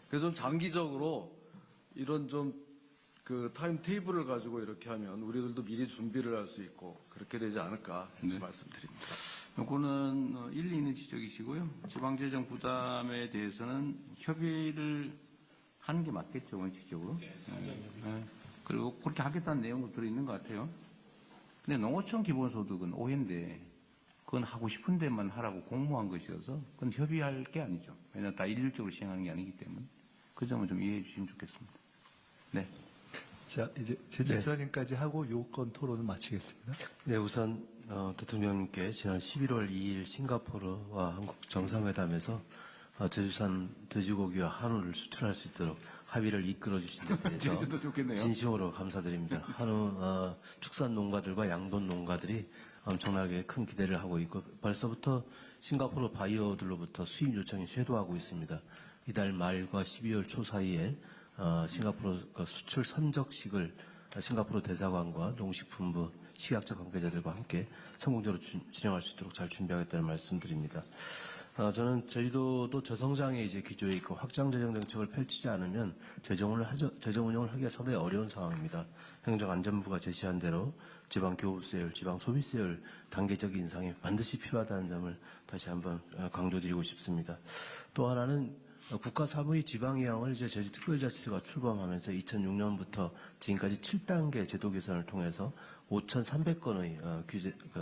그래서 좀 장기적으로 이런 그 타임 테이블을 가지고 이렇게 하면 우리들도 미리 준비를 할 수 있고 그렇게 되지 않을까 해서 말씀드립니다. 이거는 일리 있는 지적이시고요. 지방재정 부담에 대해서는 협의를 하는 게 맞겠죠, 원칙적으로. 네. 그리고 그렇게 하겠다는 내용도 들어있는 것 같아요. 근데 농어촌 기본소득은 오해인데 그건 하고 싶은 데만 하라고 공모한 것이어서 그건 협의할 게 아니죠. 왜냐하면 다 일률적으로 시행하는 게 아니기 때문에 그 점은 좀 이해해 주시면 좋겠습니다. 네. 자, 이제 제주지사님까지 하고 요건 토론을 마치겠습니다. 네, 우선 대통령님께 지난 11월 2일 싱가포르와 한국 정상회담에서 제주산 돼지고기와 한우를 수출할 수 있도록 합의를 이끌어 주신 데 대해서 진심으로 감사드립니다. 한우 축산 농가들과 양돈 농가들이 엄청나게 큰 기대를 하고 있고 벌써부터 싱가포르 바이어들로부터 수입 요청이 쇄도하고 있습니다. 이달 말과 12월 초 사이에 싱가포르 수출 선적식을 싱가포르 대사관과 농식품부 식약처 관계자들과 함께 성공적으로 진행할 수 있도록 잘 준비하겠다는 말씀드립니다. 저는 저희도 저성장의 이제 기조에 있고 확장 재정 정책을 펼치지 않으면 재정 운영을 하기가 상당히 어려운 상황입니다. 행정안전부가 제시한 대로 지방 교부세율, 지방 소비세율 단계적 인상이 반드시 필요하다는 점을 다시 한번 강조드리고 싶습니다. 또 하나는 국가사무의 지방이양을 이제 제주특별자치도가 출범하면서 2006년부터 지금까지 7단계 제도 개선을 통해서 5,300건의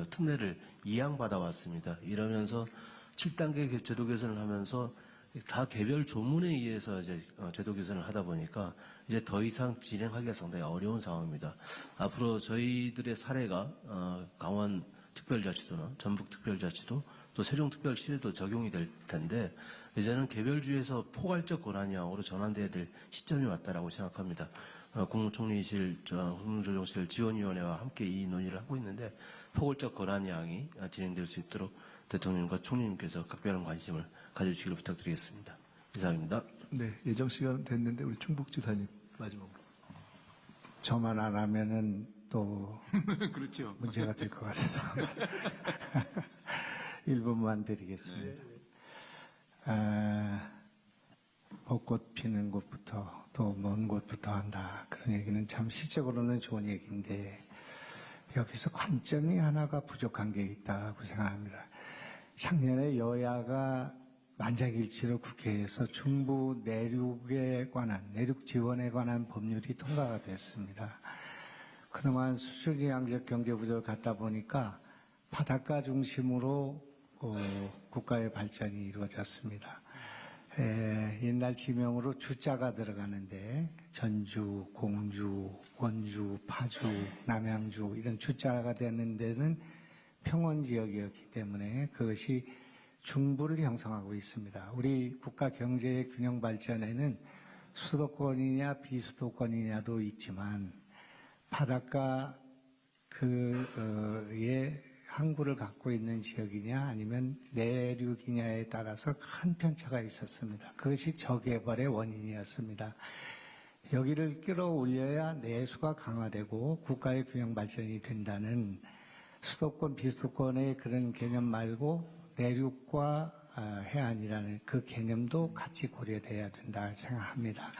특례를 이양받아 왔습니다. 이러면서 7단계 제도 개선을 하면서 다 개별 조문에 의해서 이제 제도 개선을 하다 보니까 이제 더 이상 진행하기가 상당히 어려운 상황입니다. 앞으로 저희들의 사례가 강원 특별자치도나 전북 특별자치도 또 세종특별시에도 적용이 될 텐데 이제는 개별주에서 포괄적 권한이양으로 전환돼야 될 시점이 왔다라고 생각합니다. 국무총리실, 국무조정실 지원위원회와 함께 이 논의를 하고 있는데 포괄적 권한이양이 진행될 수 있도록 대통령과 총리님께서 각별한 관심을 가져주시기를 부탁드리겠습니다. 이상입니다. 네, 예정 시간 됐는데 우리 충북지사님 마지막으로. 저만 안 하면은 또 그렇죠. 문제가 될 것 같아서 1분만 드리겠습니다. 벚꽃 피는 곳부터 또 먼 곳부터 한다. 그런 얘기는 참 시적으로는 좋은 얘기인데 여기서 관점이 하나가 부족한 게 있다고 생각합니다. 작년에 여야가 만장일치로 국회에서 중부 내륙에 관한, 내륙 지원에 관한 법률이 통과가 됐습니다. 그동안 수출이양적 경제 구조를 갖다 보니까 바닷가 중심으로 국가의 발전이 이루어졌습니다. 옛날 지명으로 주자가 들어가는데 전주, 공주, 원주, 파주, 남양주 이런 주자가 되는 데는 평원 지역이었기 때문에 그것이 중부를 형성하고 있습니다. 우리 국가 경제의 균형 발전에는 수도권이냐 비수도권이냐도 있지만 바닷가 의 항구를 갖고 있는 지역이냐 아니면 내륙이냐에 따라서 큰 편차가 있었습니다. 그것이 저개발의 원인이었습니다. 여기를 끌어올려야 내수가 강화되고 국가의 균형 발전이 된다는 수도권, 비수도권의 그런 개념 말고 내륙과 해안이라는 그 개념도 같이 고려돼야 된다 생각합니다.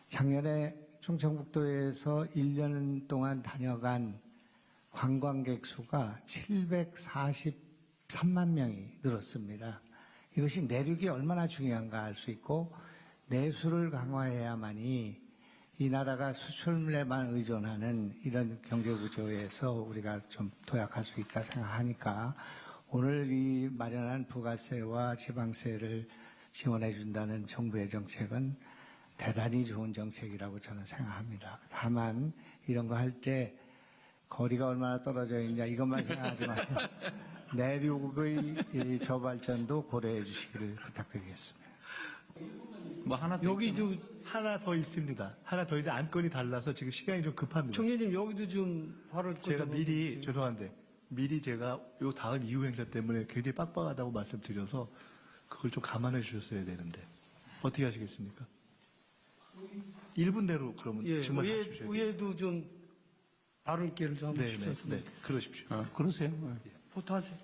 작년에 충청북도에서 1년 동안 다녀간 관광객 수가 743만 명이 늘었습니다. 이것이 내륙이 얼마나 중요한가 알 수 있고 내수를 강화해야만이 이 나라가 수출에만 의존하는 이런 경제구조에서 우리가 좀 도약할 수 있다 생각하니까 오늘 이 마련한 부가세와 지방세를 지원해 준다는 정부의 정책은 대단히 좋은 정책이라고 저는 생각합니다. 다만 이런 거 할 때 거리가 얼마나 떨어져 있냐 이것만 생각하지 말고 내륙의 저발전도 고려해 주시기를 부탁드리겠습니다. 여기 하나 더 있습니다. 하나 더 있는데 안건이 달라서 지금 시간이 좀 급합니다. 총리님 여기도 좀 바로 제가 미리 죄송한데 미리 제가 요 다음 이후 행사 때문에 굉장히 빡빡하다고 말씀드려서 그걸 좀 감안해 주셨어야 되는데 어떻게 하시겠습니까? 1분 내로 그러면 질문 해주셔야 돼요. 의회도 좀 다룰 기회를 좀 한번 주셨으면 네, 그러십시오. 그러세요. 포토하세요.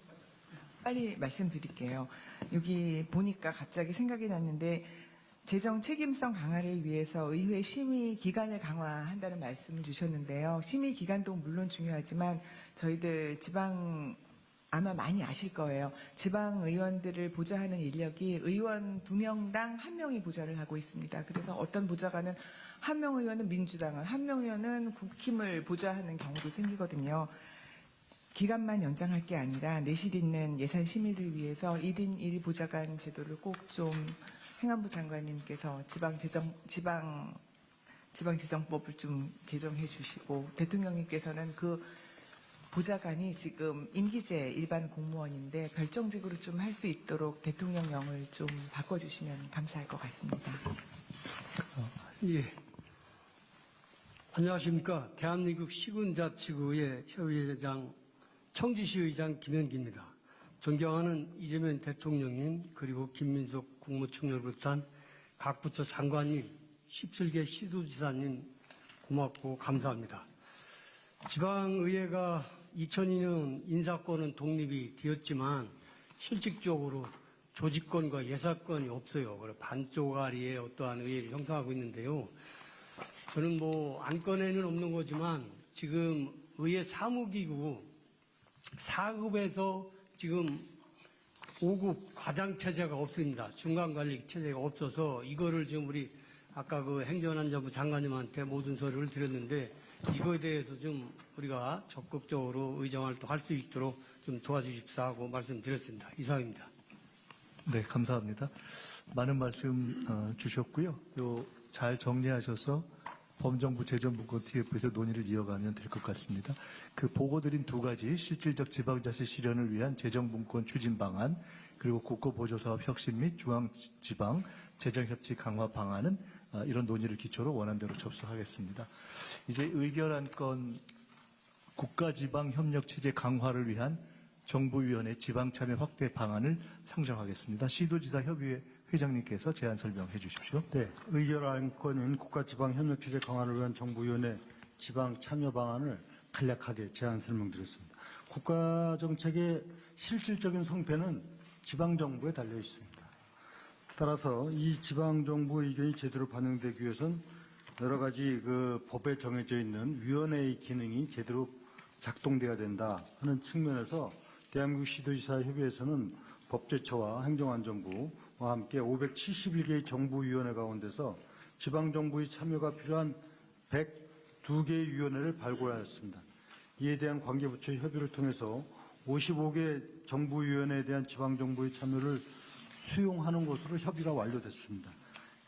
빨리 말씀드릴게요. 여기 보니까 갑자기 생각이 났는데 재정 책임성 강화를 위해서 의회 심의 기간을 강화한다는 말씀을 주셨는데요. 심의 기간도 물론 중요하지만 저희들 지방 아마 많이 아실 거예요. 지방 의원들을 보좌하는 인력이 의원 2명당 1명이 보좌를 하고 있습니다. 그래서 어떤 보좌관은 1명 의원은 민주당을, 1명 의원은 국힘을 보좌하는 경우도 생기거든요. 기간만 연장할 게 아니라 내실 있는 예산 심의를 위해서 1인 1보좌관 제도를 꼭 좀 행안부 장관님께서 지방재정법을 좀 개정해 주시고 대통령님께서는 그 보좌관이 지금 임기제 일반 공무원인데 별정직으로 좀 할 수 있도록 대통령령을 좀 바꿔주시면 감사할 것 같습니다. 예. 안녕하십니까. 대한민국 시군자치구의 협의회장 청주시의장 김현기입니다. 존경하는 이재명 대통령님 그리고 김민석 국무총리를 비롯한 각 부처 장관님, 17개 시도지사님 고맙고 감사합니다. 지방의회가 2002년 인사권은 독립이 되었지만 실질적으로 조직권과 예사권이 없어요. 그래서 반쪽아리의 어떠한 의회를 형성하고 있는데요. 저는 뭐 안건에는 없는 거지만 지금 의회 사무기구 4급에서 지금 5급 과장 체제가 없습니다. 중간관리 체제가 없어서 이거를 지금 우리 아까 그 행정안전부 장관님한테 모든 서류를 드렸는데 이거에 대해서 좀 우리가 적극적으로 의정활동할 수 있도록 좀 도와주십사 하고 말씀드렸습니다. 이상입니다. 네, 감사합니다. 많은 말씀 주셨고요. 잘 정리하셔서 범정부 재정분권 TF에서 논의를 이어가면 될 것 같습니다. 그 보고드린 두 가지 실질적 지방자치 실현을 위한 재정분권 추진 방안 그리고 국고보조사업 혁신 및 중앙지방 재정협치 강화 방안은 이런 논의를 기초로 원안대로 접수하겠습니다. 이제 의결안건 국가지방협력체제 강화를 위한 정부위원회 지방참여 확대 방안을 상정하겠습니다. 시도지사 협의회 회장님께서 제안 설명해 주십시오. 네, 의결안건인 국가지방협력체제 강화를 위한 정부위원회 지방참여 방안을 간략하게 제안 설명드렸습니다. 국가정책의 실질적인 성패는 지방정부에 달려 있습니다. 따라서 이 지방정부 의견이 제대로 반영되기 위해서는 여러 가지 그 법에 정해져 있는 위원회의 기능이 제대로 작동돼야 된다 하는 측면에서 대한민국 시도지사 협의회에서는 법제처와 행정안전부와 함께 571개의 정부위원회 가운데서 지방정부의 참여가 필요한 102개의 위원회를 발굴하였습니다. 이에 대한 관계부처의 협의를 통해서 55개 정부위원회에 대한 지방정부의 참여를 수용하는 것으로 협의가 완료됐습니다.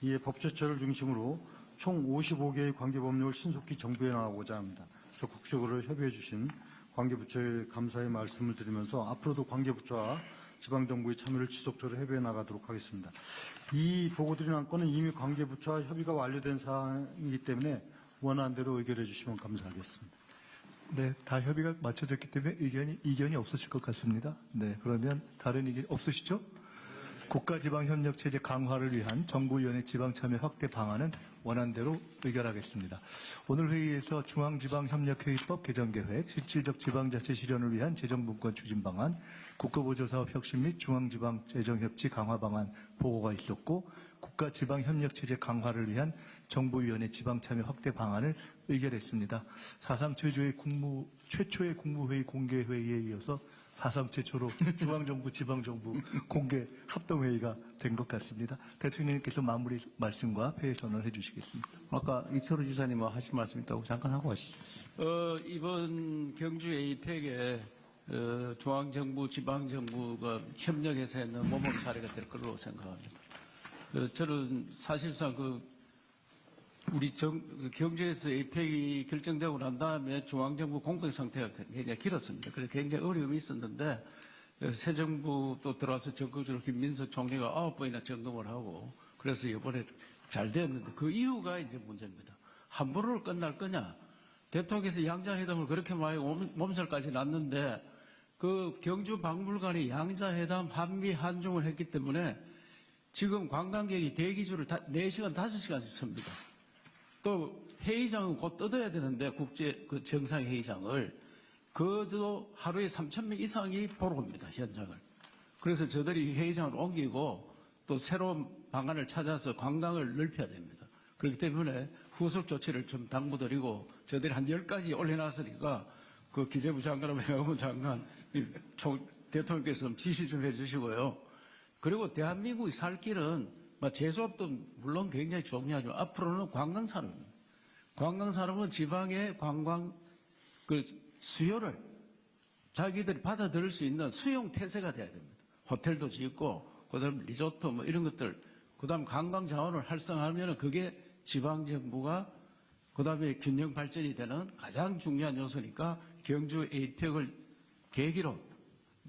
이에 법제처를 중심으로 총 55개의 관계법령을 신속히 정부에 나가고자 합니다. 적극적으로 협의해 주신 관계부처에 감사의 말씀을 드리면서 앞으로도 관계부처와 지방정부의 참여를 지속적으로 협의해 나가도록 하겠습니다. 이 보고드린 안건은 이미 관계부처와 협의가 완료된 사항이기 때문에 원안대로 의결해 주시면 감사하겠습니다. 네, 다 협의가 맞춰졌기 때문에 이견이 없으실 것 같습니다. 네, 그러면 다른 이견 없으시죠? 국가지방협력체제 강화를 위한 정부위원회 지방참여 확대 방안은 원안대로 의결하겠습니다. 오늘 회의에서 중앙지방협력회의법 개정계획, 실질적 지방자치 실현을 위한 재정분권 추진 방안, 국고보조사업 혁신 및 중앙지방 재정협치 강화 방안 보고가 있었고 국가지방협력체제 강화를 위한 정부위원회 지방참여 확대 방안을 의결했습니다. 사상 최초의 국무회의 공개회의에 이어서 사상 최초로 중앙정부, 지방정부 공개 합동회의가 된 것 같습니다. 대통령님께서 마무리 말씀과 회의 선언을 해주시겠습니다. 아까 이철우 지사님 하실 말씀 있다고 잠깐 하고 가시죠. 이번 경주 에이펙에 중앙정부, 지방정부가 협력해서 했는 모범 사례가 될 걸로 생각합니다. 저는 사실상 우리 경주에서 에이펙이 결정되고 난 다음에 중앙정부 공백 상태가 굉장히 길었습니다. 그래서 굉장히 어려움이 있었는데 새 정부 또 들어와서 적극적으로 김민석 총리가 9번이나 점검을 하고 그래서 이번에 잘 됐는데 그 이유가 이제 문제입니다. 함부로 끝날 거냐? 대통령께서 양자회담을 그렇게 많이 몸살까지 났는데 그 경주 박물관이 양자회담 한미 한중을 했기 때문에 지금 관광객이 대기줄을 4시간, 5시간씩 섭니다. 또 회의장은 곧 뜯어야 되는데 국제 정상회의장을 그저 하루에 3,000명 이상이 보러 옵니다. 현장을. 그래서 저들이 회의장을 옮기고 또 새로운 방안을 찾아서 관광을 넓혀야 됩니다. 그렇기 때문에 후속 조치를 좀 당부드리고 저들이 한 10가지 올려놨으니까 그 기재부 장관하고 외교부 장관 대통령께서 좀 지시 좀 해주시고요. 그리고 대한민국이 살 길은 제조업도 물론 굉장히 중요하지만 앞으로는 관광산업입니다. 관광산업은 지방의 관광 수요를 자기들이 받아들일 수 있는 수용 태세가 돼야 됩니다. 호텔도 짓고 그다음 리조트 이런 것들 그다음 관광 자원을 활성화하면 그게 지방정부가 그다음에 균형 발전이 되는 가장 중요한 요소니까 경주 에이펙을 계기로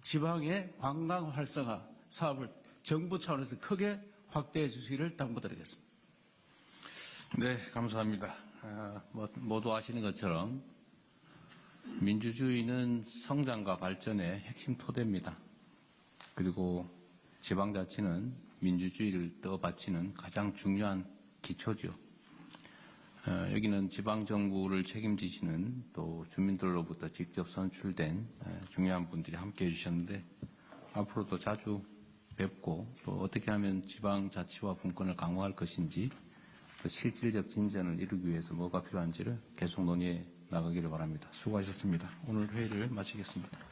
지방의 관광 활성화 사업을 정부 차원에서 크게 확대해 주시기를 당부드리겠습니다. 네, 감사합니다. 모두 아시는 것처럼 민주주의는 성장과 발전의 핵심 토대입니다. 그리고 지방자치는 민주주의를 떠받치는 가장 중요한 기초죠. 여기는 지방정부를 책임지시는 또 주민들로부터 직접 선출된 중요한 분들이 함께해 주셨는데 앞으로도 자주 뵙고 또 어떻게 하면 지방자치와 분권을 강화할 것인지 그 실질적 진전을 이루기 위해서 뭐가 필요한지를 계속 논의해 나가기를 바랍니다. 수고하셨습니다. 오늘 회의를 마치겠습니다.